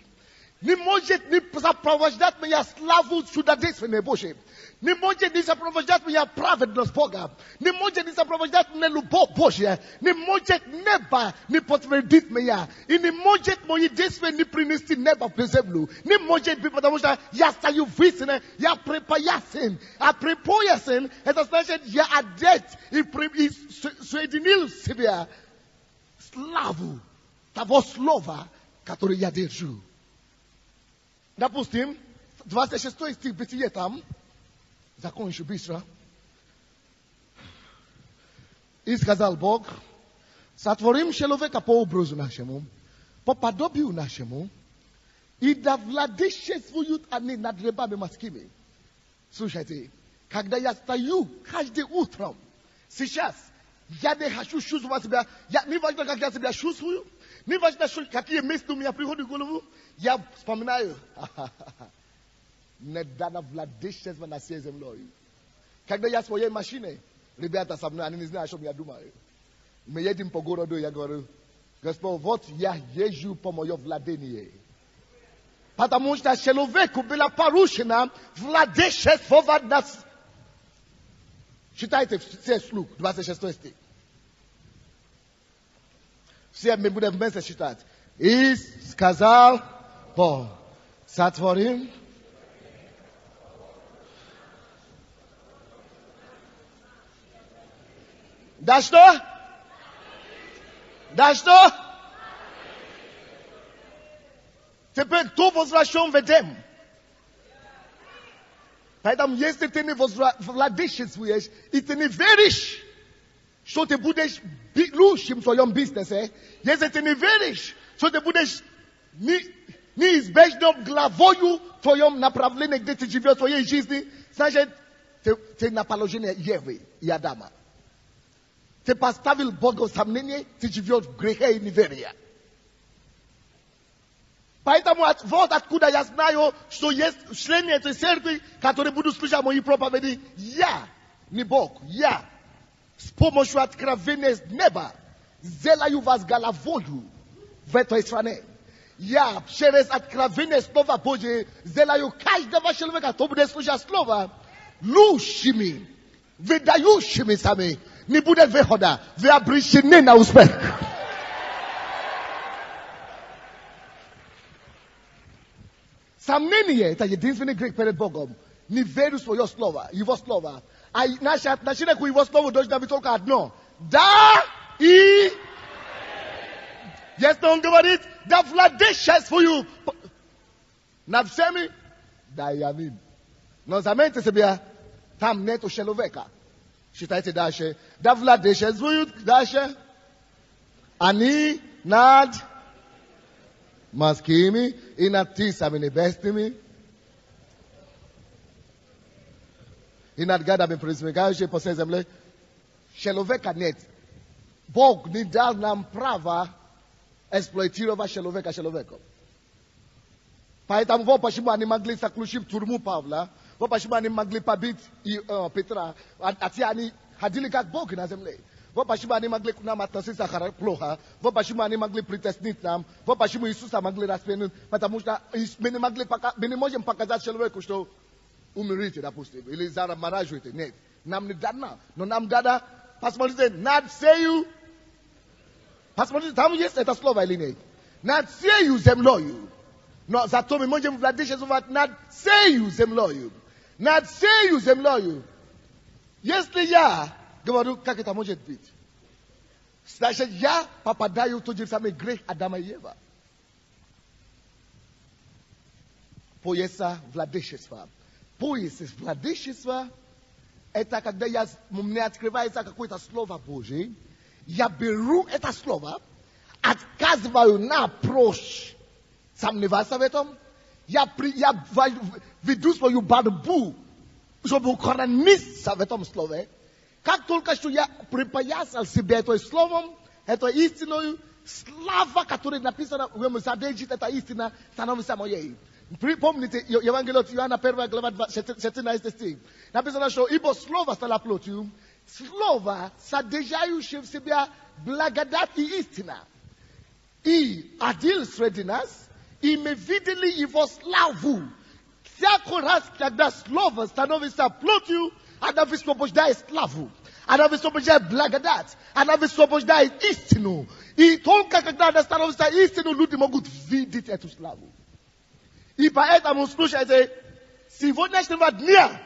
Не может не сопровождать меня славу чудодейственной Божьей. Не может не сопровождать меня праведность Бога. Не может не сопровождать меня любовь Божья. Не может небо не подтвердить меня. И не может мои действия не принести небо в землю. Не может быть, потому что я стою в истине, я припоясен. А припоясен, это значит, я одет и соединил в себя славу того слова, которое я держу. Допустим, 26 стих Бытие там, закончу быстро. И сказал Бог, сотворим человека по образу нашему, по подобию нашему, и да владычествуют они над рабами морскими. Слушайте, когда я стою каждым утром, сейчас, я не хочу чувствовать себя, не важно, как я себя чувствую, не важно, какие мысли у меня приходят в голову, я вспоминаю, недавно владычество на всей землей. Когда я в своей машине, ребята со мной, они не знают, что я думаю. Мы едем по городу, я говорю, Господь, вот я езжу по моему владению. Потому что человеку было поручено владычествовать нас. Читайте все вслух, 26 стих. Все мы будем вместе читать. И сказал Бог, сотворим да что? Да что? Теперь кто возвращен в Эдем? Поэтому если ты не владычествуешь и ты не веришь, что ты будешь лучшим в своем бизнесе, если ты не веришь, что ты будешь неизбежно главою в твоем направлении, где ты живешь в своей жизни, значит, ты на положении Евы и Адама. Ты поставил Бога в сомнение, ты живешь в грехе и неверия. Поэтому вот откуда я знаю, что есть члены этой церкви, которые будут слушать мои проповеди. Я, не Бог, я, с помощью откровения с неба, сделаю вас головою в этой стране. Я, через откровение Слова Божьего, сделаю каждого человека, кто будет слушать Слово, лучшими, выдающими сами. Не будет выхода, вы обречены на успех. Сомнение – это единственный грех перед Богом. Не верю в свое слово, его слово. А наше отношение к его слову должно быть только одно. Да и... Если он говорит, да владычествую над всеми, да и аминь. Но заметьте себе, там нету человека. Читайте дальше. Да владычествуют дальше. Они над морскими и над птицами небесными. И над гадами пресмыкающими по всей земле. Человека нет. Бог не дал нам право эксплуатировать человеком. Поэтому вот почему они могли заключить в тюрьму Павла. Вот почему они могли побить Петра. А те они ходили как боги на земле. Вот почему они могли к нам относиться плохо. Вот почему они могли притеснить нам. Вот почему Иисуса могли распинуть. Потому что мы не можем показать человеку, что умрите, допустим. Или замораживайте. Нет. Нам не дано. Но нам дано. Посмотрите, над сею. Посмотрите, там есть это слово или нет. Над сею землею. Но зато мы можем владычествовать над сею землею. Над сею землею. Если я говорю, как это может быть? Значит, я попадаю в тот же самый грех Адама и Ева. Пояса владычества. Пояс владычества — это когда мне открывается какое-то слово Божие, я беру это слово, отказываю напрочь сомневаться в этом, я веду свою борьбу, чтобы укорениться в этом слове. Как только что я припоясал себя этим словом, этой истиной, слава, которая написана в Моисее, эта истина становится моей. Припомните, Евангелие от Иоанна, 1 глава, 17 стих. Написано, что ибо слово стало плотью, слово, содержащее в себе благодать и истина. И одел среди нас, и мы видели его славу. Всякий раз, когда слово становится плотью, она высвобождает славу. Она высвобождает благодать. Она высвобождает истину. И только когда она становится истину, люди могут видеть эту славу. И поэтому, слушайте, сегодняшнего дня,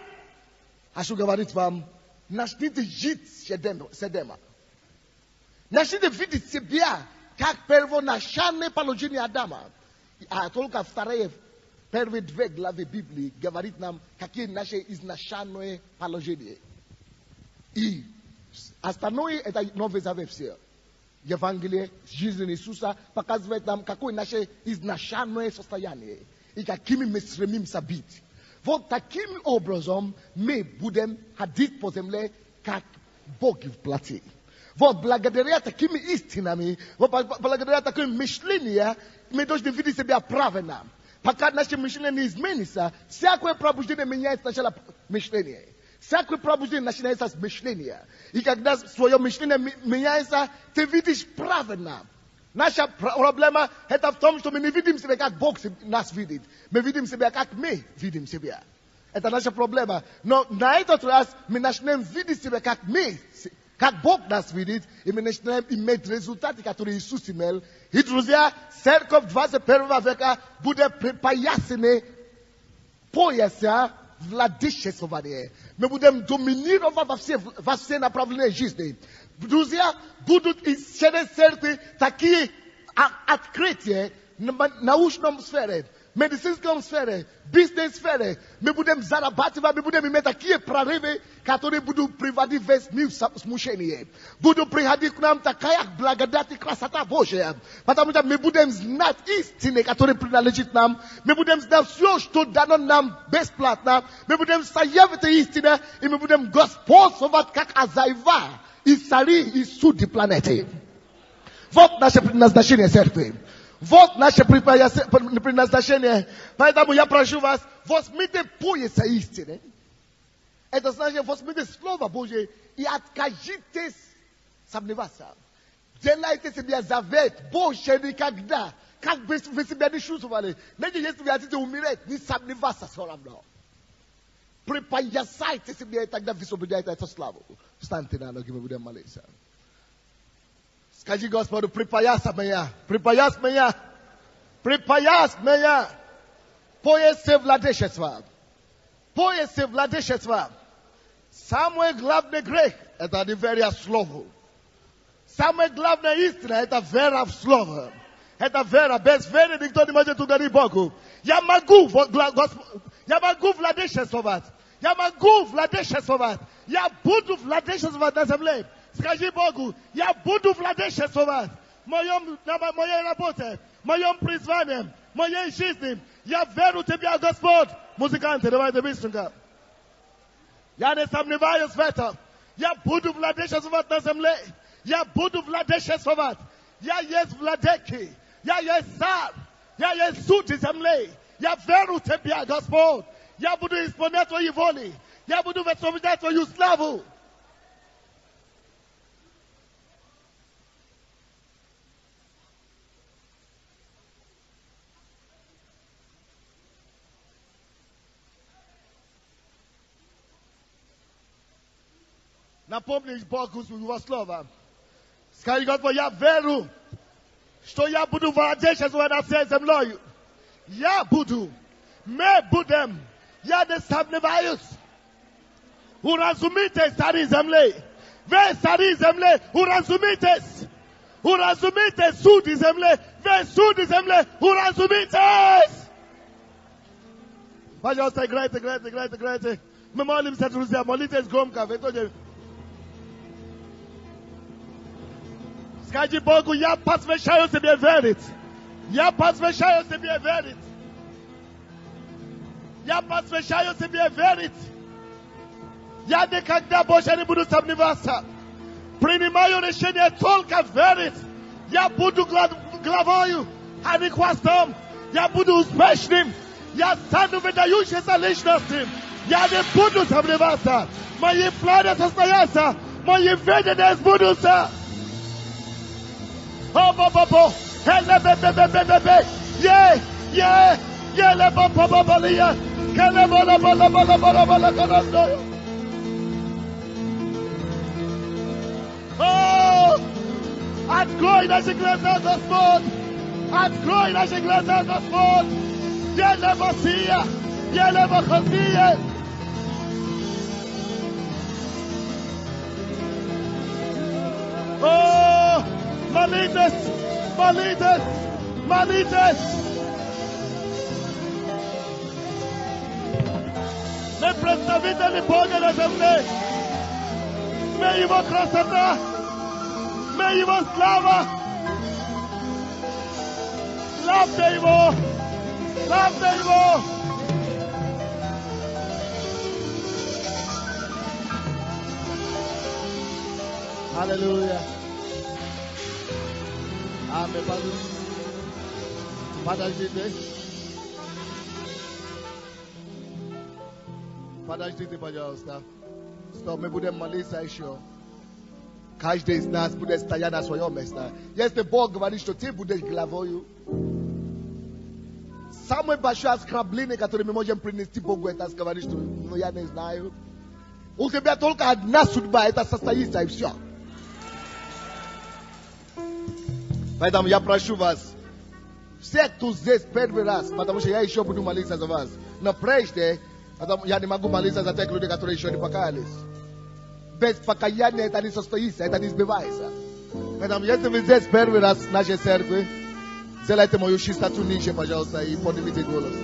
хочу говорить вам, начните жить седема. Начните видеть себя как первоначальное положение Адама. А только первые 2 главы Библии говорит нам, какие наши изначальные положения. И остальное это Новый Завет все. Евангелие, жизнь Иисуса показывает нам, какое наше изначальное состояние. И какими мы стремимся быть. Вот таким образом мы будем ходить по земле, как Бог в плоти. Вот благодаря такими истинами, вот благодаря таким мышлением, мы должны видеть себя правильно. Пока наше мышление не изменится, всякое пробуждение меняет сначала мышление. Всякое пробуждение начинается с мышления. И когда свое мышление меняется, ты видишь правильно. Наша проблема это в том, что мы не видим себя, как Бог нас видит. Мы видим себя, как мы видим себя. Это наша проблема. Но на этот раз мы начинаем видеть себя, как Бог нас видит, и мы начинаем иметь результаты, которые Иисус имел. И, друзья, церковь 21 века будет припоясана пояса владычествования. Мы будем доминировать во все направления жизни. Друзья, будут через церкви такие открытия в научном сфере, медицинском сфере, бизнес-сфере. Мы будем зарабатывать, мы будем иметь такие прорывы, которые будут приводить весь мир в смущение. Будут приходить к нам такая благодать и красота Божия. Потому что мы будем знать истины, которые принадлежат нам. Мы будем знать все, что дано нам бесплатно. Мы будем стоять в этой истине, и мы будем господствовать, как хозяева и цари и судьи планеты. Вот наше предназначение церкви. Вот наше предназначение. Поэтому я прошу вас, возьмите пояса истины. Это значит, возьмите Слово Божие и откажитесь сомневаться. Делайте себе завет больше никогда. Как бы вы себя не чувствовали. Даже если вы хотите умереть, не сомневаться все равно. Припоясайте себе, и тогда высвобождайте эту славу. Встаньте на ноги, мы будем молиться. Скажи Господу, припояс меня, припояс меня, припояс меня. Поясе владычества. Поясе владычества. Самый главный грех – это неверие в Слово. Самая главная истина – это вера в Слово. Это вера. Без веры никто не может угодить Богу. Я могу владычествовать. Я могу владычествовать. Я буду владычествовать на земле. Скажи Богу, я буду владычествовать на моей работе, моем призвании, моей жизни. Я верю в Тебя, Господь. Музыканты, давайте быстренько. Я не сомневаюсь в этом. Я буду владычествовать на земле. Я буду владычествовать. Я есть владыки. Я есть царь. Я есть судья земли. Я верю в Тебя, Господь. Я буду исполнять Твои воли. Я буду высвобождать Твою славу. Напомни Богу Его слово. Скажи Господь, я верю, что я буду владычествовать над всей землей. Я буду. Мы будем. Я не сомневаюсь. Уразумитесь, цари земли. Вы, цари земли, уразумитесь. Urazumite sudi zemle, ve sudi zemle, urazumite. Păi grete. Mă molim să truzea, moliteți gomka, vetoje. Skaji Bogu, ja посвящаю себе верить. Я посвящаю себе верить. Я посвящаю себе верить. Я никогда больше не буду сомневаться. Принимаю решение только верить. Я буду главою, а не хвостом. Я буду успешным. Я стану выдающейся личностью. Я не буду сомневаться. Мои планы состоятся. Мои видения сбудутся. О-бо-бо-бо. Хе-ле-бе-бе-бе-бе-бе. Е-е. Ye-le-bo-bo-bo-bo-le-ya. Ke-le-bo-lo-bo-lo-bo-lo-bo-lo-bo-lo-bo-lo-bo-lo. Oh! Открой наши глаза, Господь! Открой наши глаза, Господь! Еле-босия! Еле-бохозия! О! Молитесь! Молитесь! Молитесь! Мы представители Бога на земле! Мы Его красота! Мы Его слава! Славьте Его! Славьте Его! Аллилуйя! Аминь. Подождите. Подождите, пожалуйста. Стоп, мы будем молиться еще. Каждый из нас будет стоять на своем месте. Если Бог говорит, что ты будешь главою, самое большое оскорбление, которое мы можем принести Богу, это говорить, что ну, я не знаю. У тебя только одна судьба, это состоится и все. Поэтому я прошу вас, все, кто здесь первый раз, потому что я еще буду молиться за вас. Но прежде, я не могу молиться за тех людей, которые еще не покаялись. Без покаяния это не состоится, это не сбивается. Поэтому если вы здесь первый раз в нашей церкви, сделайте мою чистоту ниже, пожалуйста, и поднимите голос.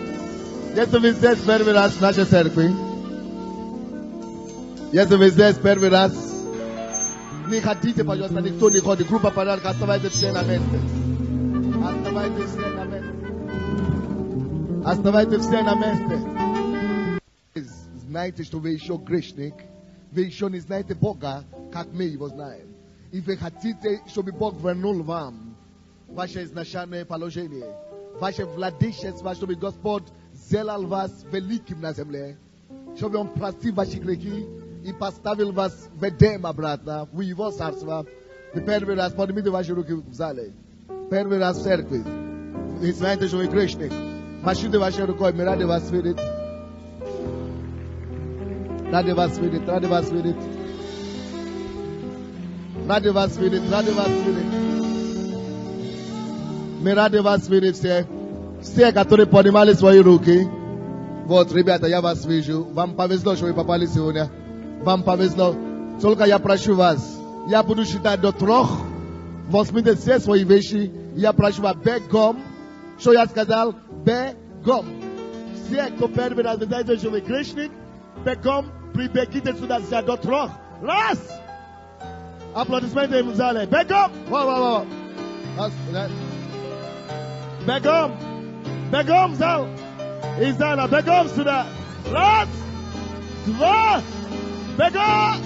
Если вы здесь первый раз в нашей церкви, если вы здесь первый раз, не хотите, пожалуйста, никто не ходит. Группа подарка, оставайтесь все на месте. Оставайтесь все на месте. Оставайтесь все на месте. Знаете, что вы еще грешник, вы еще не знаете Бога, как мы его знаем. И вы хотите, чтобы Бог вернул вам ваше изначальное положение, ваше владычество, чтобы Господь сделал вас великим на земле, чтобы Он простил ваши грехи и поставил вас в Эдем обратно, в Его царство. Вы первый раз поднимите ваши руки в зале. Первый раз в церкви. Вы знаете, что вы грешник. Машите вашей рукой, мы рады вас видеть. Рады вас видеть, рады вас видеть. Рады вас видеть, рады вас видеть. Мы рады вас видеть все. Все, которые поднимали свои руки. Вот, ребята, я вас вижу. Вам повезло, что вы попали сегодня. Вам повезло. Только я прошу вас. Я буду считать до 3. Возьмите все свои вещи. Я прошу вас бегом. Что я сказал? Бегом. Все, кто первый раз знаете, что вы грешник, бегом прибегите сюда до 3. Раз! Аплодисменты в зале. Бегом! Бегом! Бегом в зал! Из зала. Бегом сюда! Раз! 2! Бегом!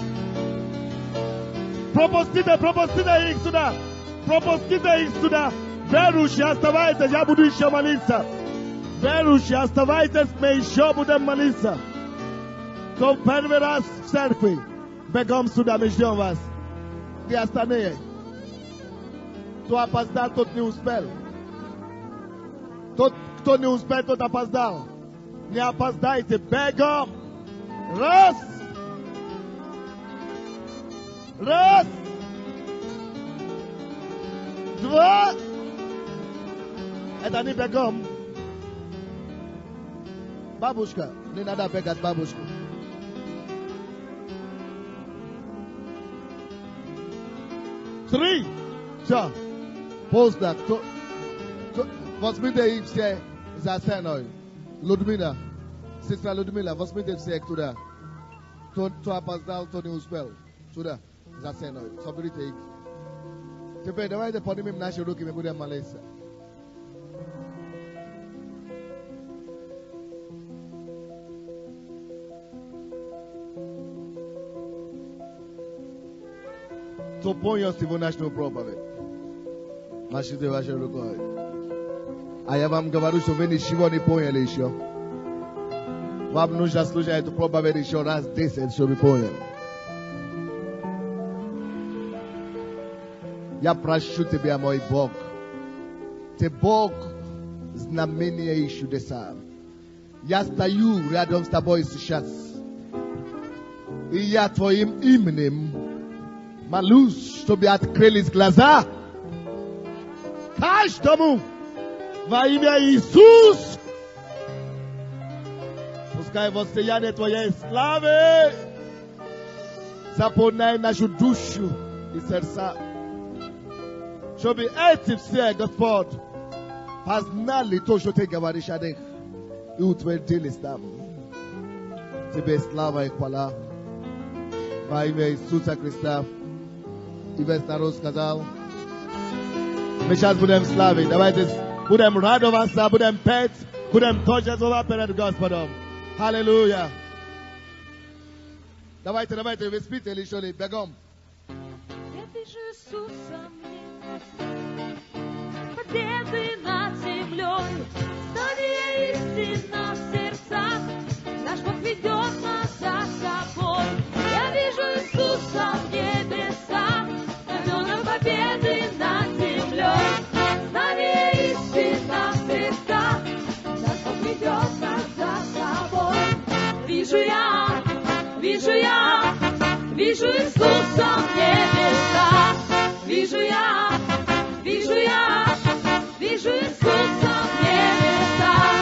Пропустите их сюда! Пропустите их сюда! Верующие, оставайтесь, я буду еще молиться. Верующие, оставайтесь, мы еще будем молиться. Кто первый раз в церкви, бегом сюда, мы ждем вас. И остальные. Кто опоздал, тот не успел. Тот, кто не успел, тот опоздал. Не опоздайте, бегом. Раз. Раз. 2. Это не бегом. Бабушка, не надо бегать бабушку. 3, Victor, pause that. Возьмите их все за сценой. Людмила, сестра Людмила, возьмите всех туда. Кто опоздал, кто не успел. Сюда, за сценой. Соберите их. Теперь давайте поднимем наши руки, мы будем молиться. Кто понял сегодняшнюю проповедь? Машите вашей рукой. А я вам говорю, что вы ничего не поняли еще. Вам нужно слушать эту проповедь еще раз 10, чтобы понял. Я прошу тебя, мой Бог. Ты Бог знамения и чудеса. Я стою рядом с тобой сейчас. И я твоим именем молюсь, чтобы открылись глаза каждому во имя Иисус. Пускай воссияние твоей славы заполняет нашу душу и сердца. Чтобы эти все, Господь, познали то, что ты говоришь о них, и утвердились там. Тебе слава и хвала во имя Иисуса Христа. И весь народ сказал: мы сейчас будем славить. Давайте будем радоваться, будем петь, будем точно слова перед Господом. Аллилуйя. Давайте, вы спите или что ли? Бегом. Я вижу Иисуса мне, победы над землей, знание истина в сердцах, наш Бог ведет нас за собой. Я вижу Иисуса в небесах, знамена победы над землей, знание истина в сердцах, наш Бог ведет нас за собой. Вижу Иисуса в небесах, вижу Иисуса в небесах,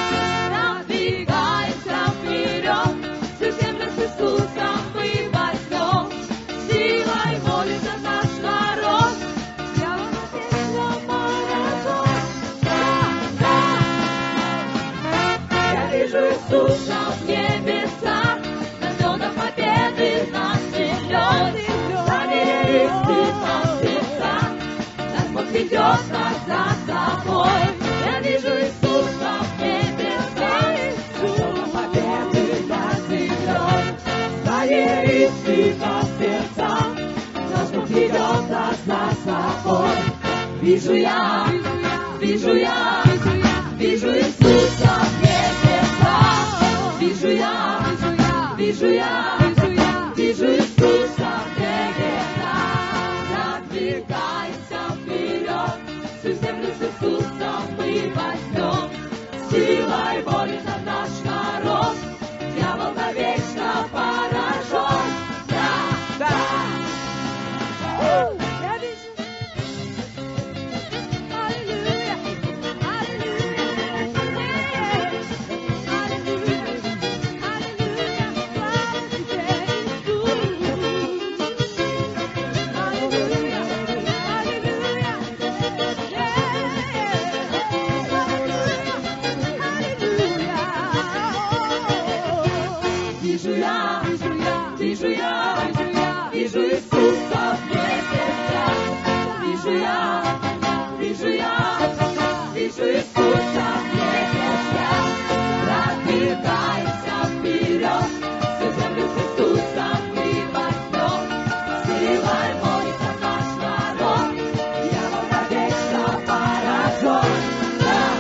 продвигаемся вперед, всю землю с Иисусом мы возьмем, силой молится наш народ, дьявол навечно марафон. Я вижу Иисуса в небесах, знамена победы над землей, знание истина в сердцах, наш Бог ведет нас за собой. Я вижу Иисуса в небесах, знамена победы над землей, знание истина в сердцах, наш Бог ведет нас за собой. Вижу Иисуса в небесах, вижу Иисуса в небесах, продвигаемся вперед, всю землю с Иисусом мы возьмем, силой борется наш народ, дьявол навечно поражен. Я вижу. Аллилуйя, вижу Иисуса в небесах, вижу Иисуса в небесах, продвигаемся вперед, всю землю с Иисусом мы возьмем, силой молится наш народ, дьявол навечно поражен. Я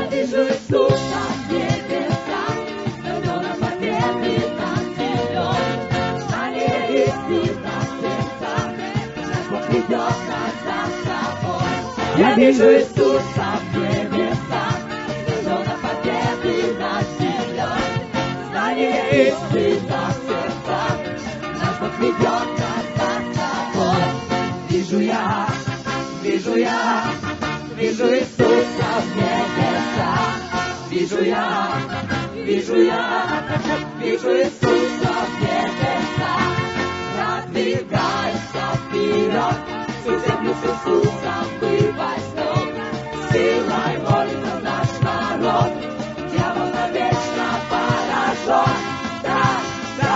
вижу Иисуса в небесах, знамена победы над землей, знание истина в сердцах, наш Бог ведет нас за собой. Я вижу Иисуса в небесах, знамена победы над землей, знание истина в сердцах, наш Бог ведет нас за собой. Вижу Иисуса в небесах, вижу Иисуса в небесах, Продвигайся вперед, всю землю с Иисусом мы возьмем. Силой молится наш народ, дьявол навечно поражен. Да, да.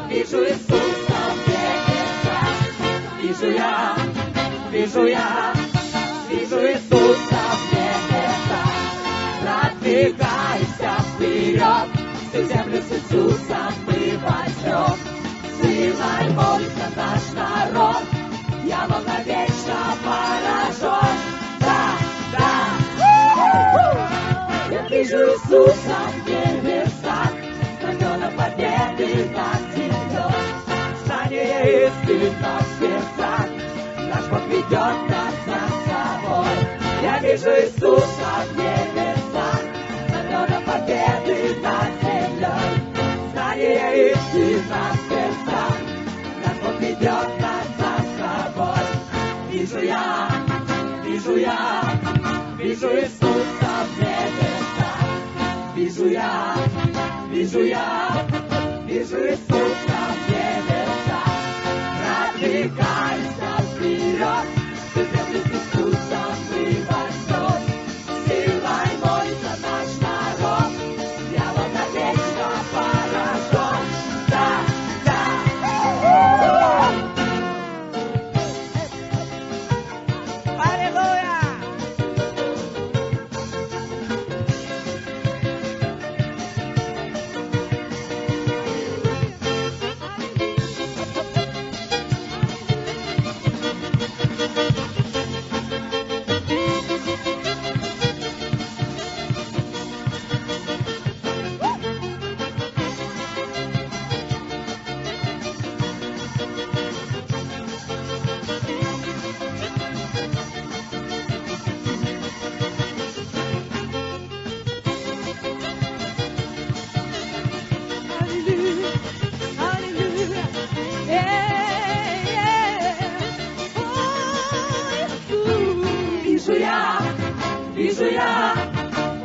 Вижу Иисуса в небесах. Вижу Иисуса в небесах. Продвигайся вперед, всю землю с Иисусом мы возьмем. Силой молится наш народ, дьявол навечно поражен. Да, да. Я вижу Иисуса в небесах, знамена победы над землей. Знание истина в сердцах, наш Бог ведет нас за собой. Я вижу Иисуса в небесах, знамена победы над землей. Знание истина в сердцах, наш Бог ведет нас за собой. Вижу Иисуса в небесах. Вижу Иисуса в небесах. Продвигайся вперед, всю землю с Иисусом мы возьмем. Силой молится наш народ, дьявол навечно поражен. Да, да. Аллилуйя!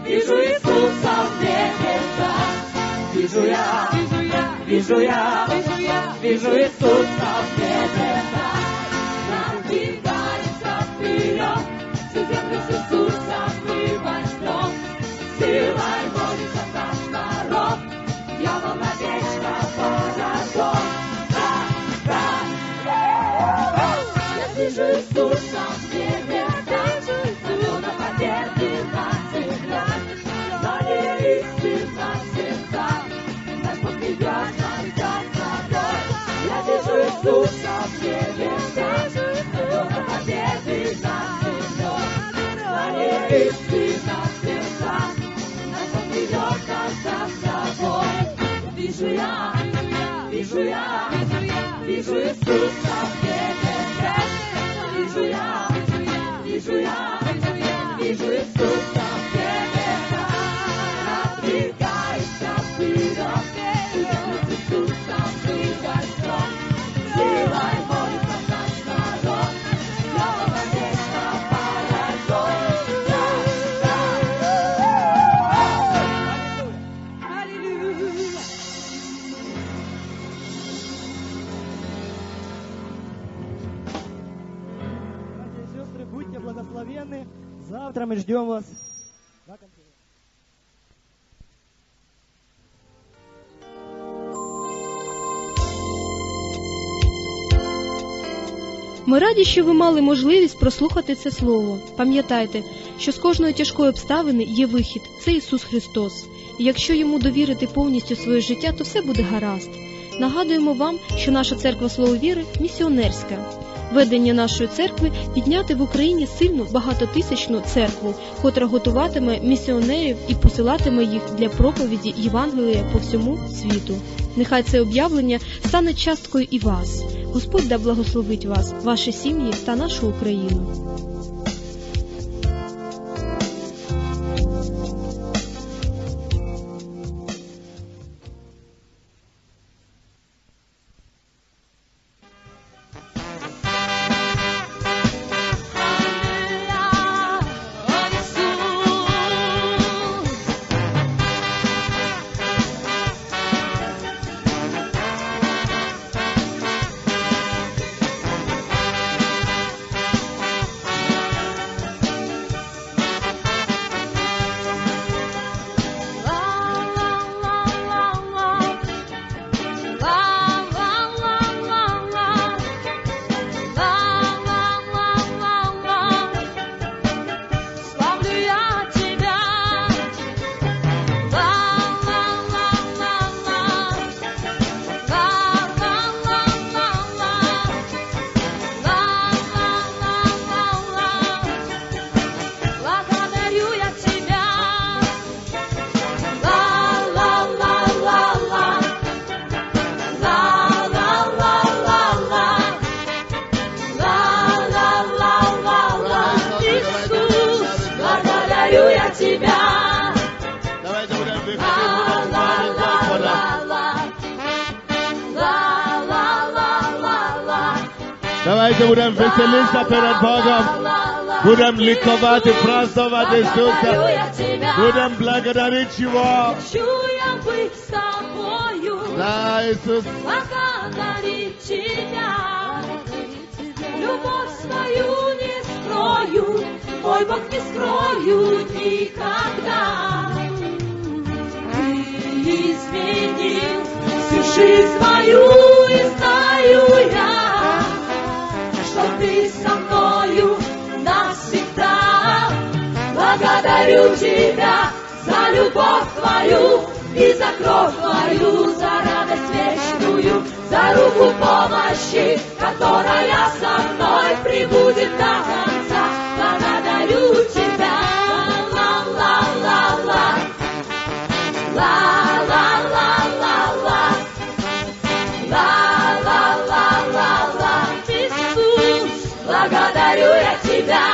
Вижу Иисуса в небесах. Вижу Иисуса в небесах. Продвигайся вперед, всю землю с Иисусом мы возьмем. Силой молится наш народ, дьявол навечно поражен. Да, да. Я вижу Иисуса в небесах, знамена победы над землей. Знание истина в сердцах, наш Бог ведет нас за собой. Я вижу Иисуса в небесах, знамена победы над землей. Знание истина в сердцах, наш Бог ведет нас за собой. Вижу Иисуса в небесах. Вижу Иисуса в небесах. Продвигайся вперед, всю землю с Иисусом мы возьмем. Силой молится наш народ, дьявол навечно поражен. Аллилуйя! Братья и сестры, будьте благословенны. Завтра мы ждем вас на конференции. Ми раді, що ви мали можливість прослухати це слово. Пам'ятайте, що з кожної тяжкої обставини є вихід – це Ісус Христос. І якщо Йому довірити повністю своє життя, то все буде гаразд. Нагадуємо вам, що наша церква Слово Віри – місіонерська. ведення нашої церкви підняти в Україні сильну багатотисячну церкву, котра готуватиме місіонерів і посилатиме їх для проповіді Євангелія по всьому світу. Нехай це об'явлення стане часткою і вас. Господь да благословить вас, ваші сім'ї та нашу Україну. Давайте будем веселиться перед Богом. Будем ликовать и праздновать Иисуса. Будем благодарить Его. Я быть с тобою, Да, Иисус. благодарить Тебя. Любовь свою не скрою, мой Бог не скрою никогда. Ты изменил всю жизнь мою, и знаю я, что Ты со мною навсегда. Благодарю Тебя за любовь Твою и за кровь Твою, за радость вечную, за руку помощи, которая со мной прибудет до конца. Благодарю Тебя. Ла-ла-ла-ла, ла-ла-ла-ла-ла, ла-ла-ла-ла-ла. Иисус, благодарю я Тебя.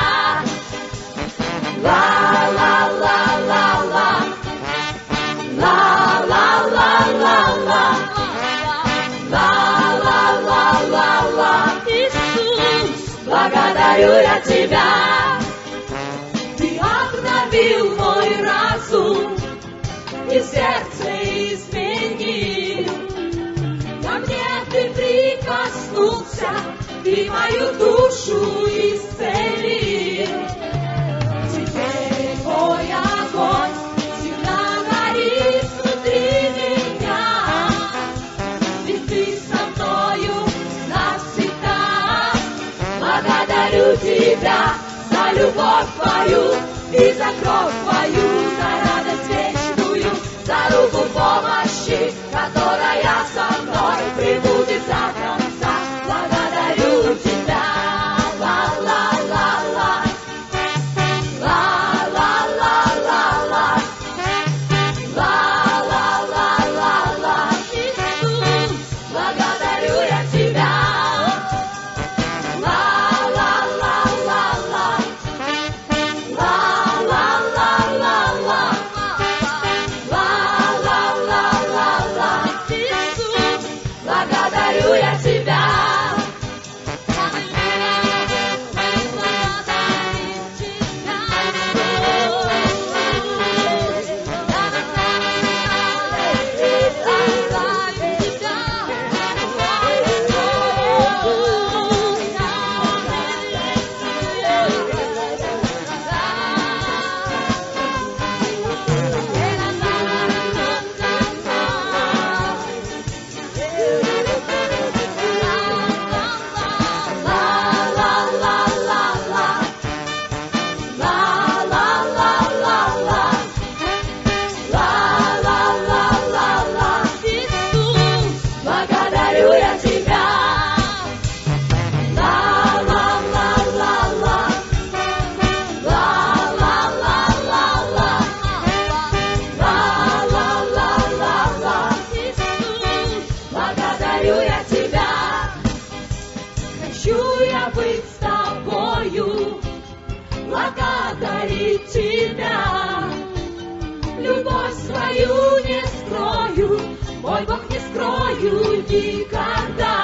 Ла-ла-ла-ла-ла, ла-ла-ла-ла-ла, ла-ла-ла-ла-ла. Иисус, благодарю я Тебя. Ты обновил мой разум и сердце изменил. Ко мне Ты прикоснулся, Ты мою душу исцелил. Теперь мой огонь всегда горит внутри меня, ведь Ты со мною навсегда. Благодарю Тебя за любовь Твою и за кровь Твою, за радость вечную, за руку помощи, которая со мной прибудет до конца. Благодарю Тебя. Ла-ла-ла-ла, ла-ла-ла-ла-ла, ла-ла-ла-ла-ла. Иисус, благодарю я Тебя. Ла-ла-ла-ла-ла, ла-ла-ла-ла-ла, ла-ла-ла-ла-ла. Иисус, благодарю я Тебя. никогда.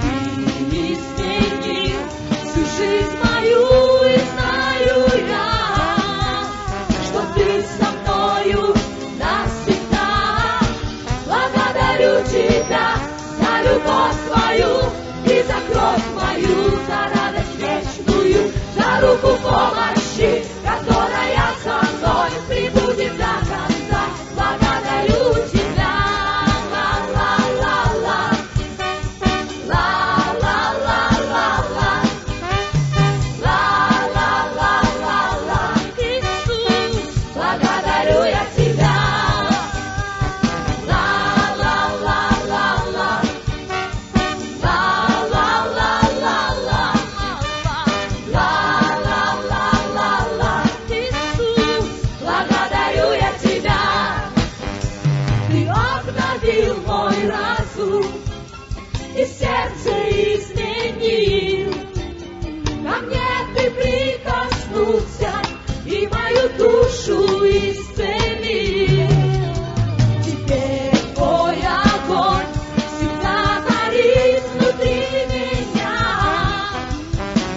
Ты изменил всю жизнь мою, и знаю я, что ты со мною навсегда. Благодарю тебя за любовь твою и за кровь мою, за радость вечную, за руку помощи, которая со мной прибудет до конца. Благодарю тебя. Ла-ла-ла-ла. Ла-ла-ла-ла-ла. Ла-ла-ла-ла-ла. Иисус, благодарю я тебя. Ла-ла-ла-ла-ла. Ла-ла-ла-ла-ла. Ла-ла-ла-ла-ла. Иисус, благодарю я тебя. Ты обновил мой разум и сердце изменил. Ко мне ты прикоснулся и мою душу исцелил. Теперь твой огонь всегда горит внутри меня,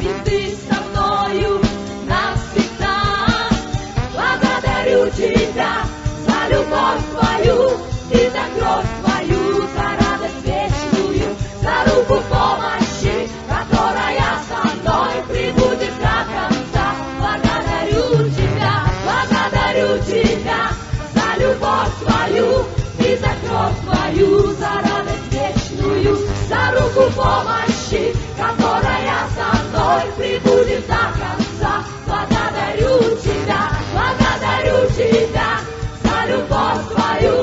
ведь ты со мною навсегда. Благодарю тебя за любовь твою и за кровь твою, за радость вечную, за руку помощи, которая со мной прибудет до конца. Благодарю тебя за любовь твою и за кровь твою, за радость вечную, за руку помощи, которая со мной прибудет до конца. Благодарю тебя за любовь твою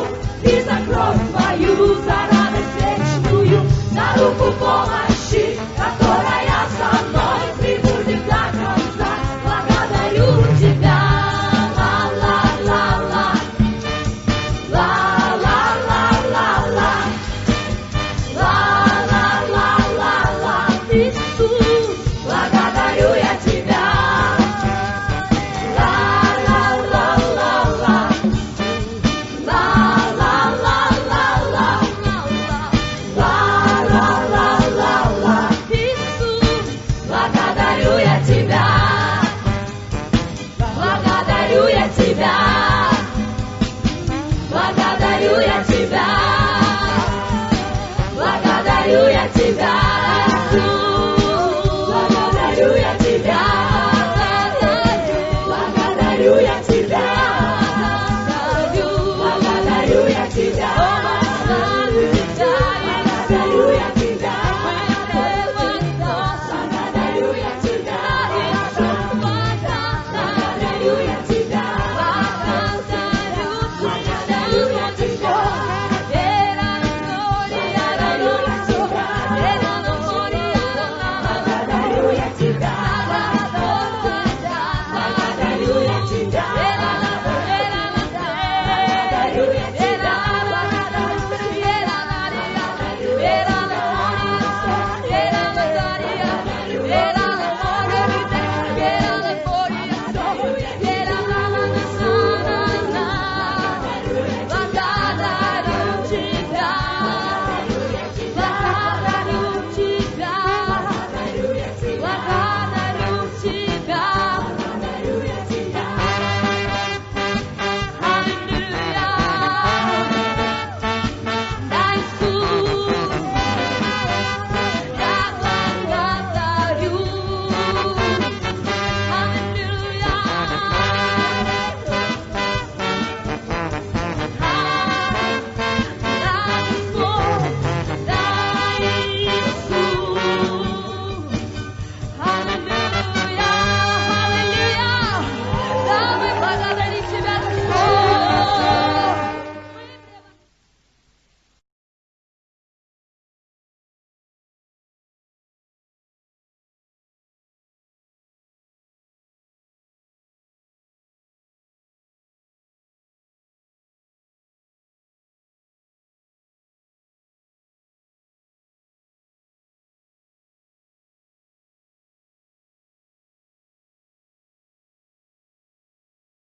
и за кровь твою, за радость вечную, за руку помощи, которая со мной прибудет до конца. Благодарю тебя. Ла-ла-ла-ла. Ла-ла-ла-ла-ла. Ла-ла-ла-ла-ла. Иисус, благодарю я тебя. Ла-ла-ла-ла-ла. Ла-ла-ла-ла-ла. Ла-ла-ла-ла-ла. Иисус, благодарю я тебя. Благодарю я тебя. Благодарю я тебя. Благодарю я тебя. Благодарю я тебя. Благодарю я тебя. Благодарю я тебя. Благодарю я тебя.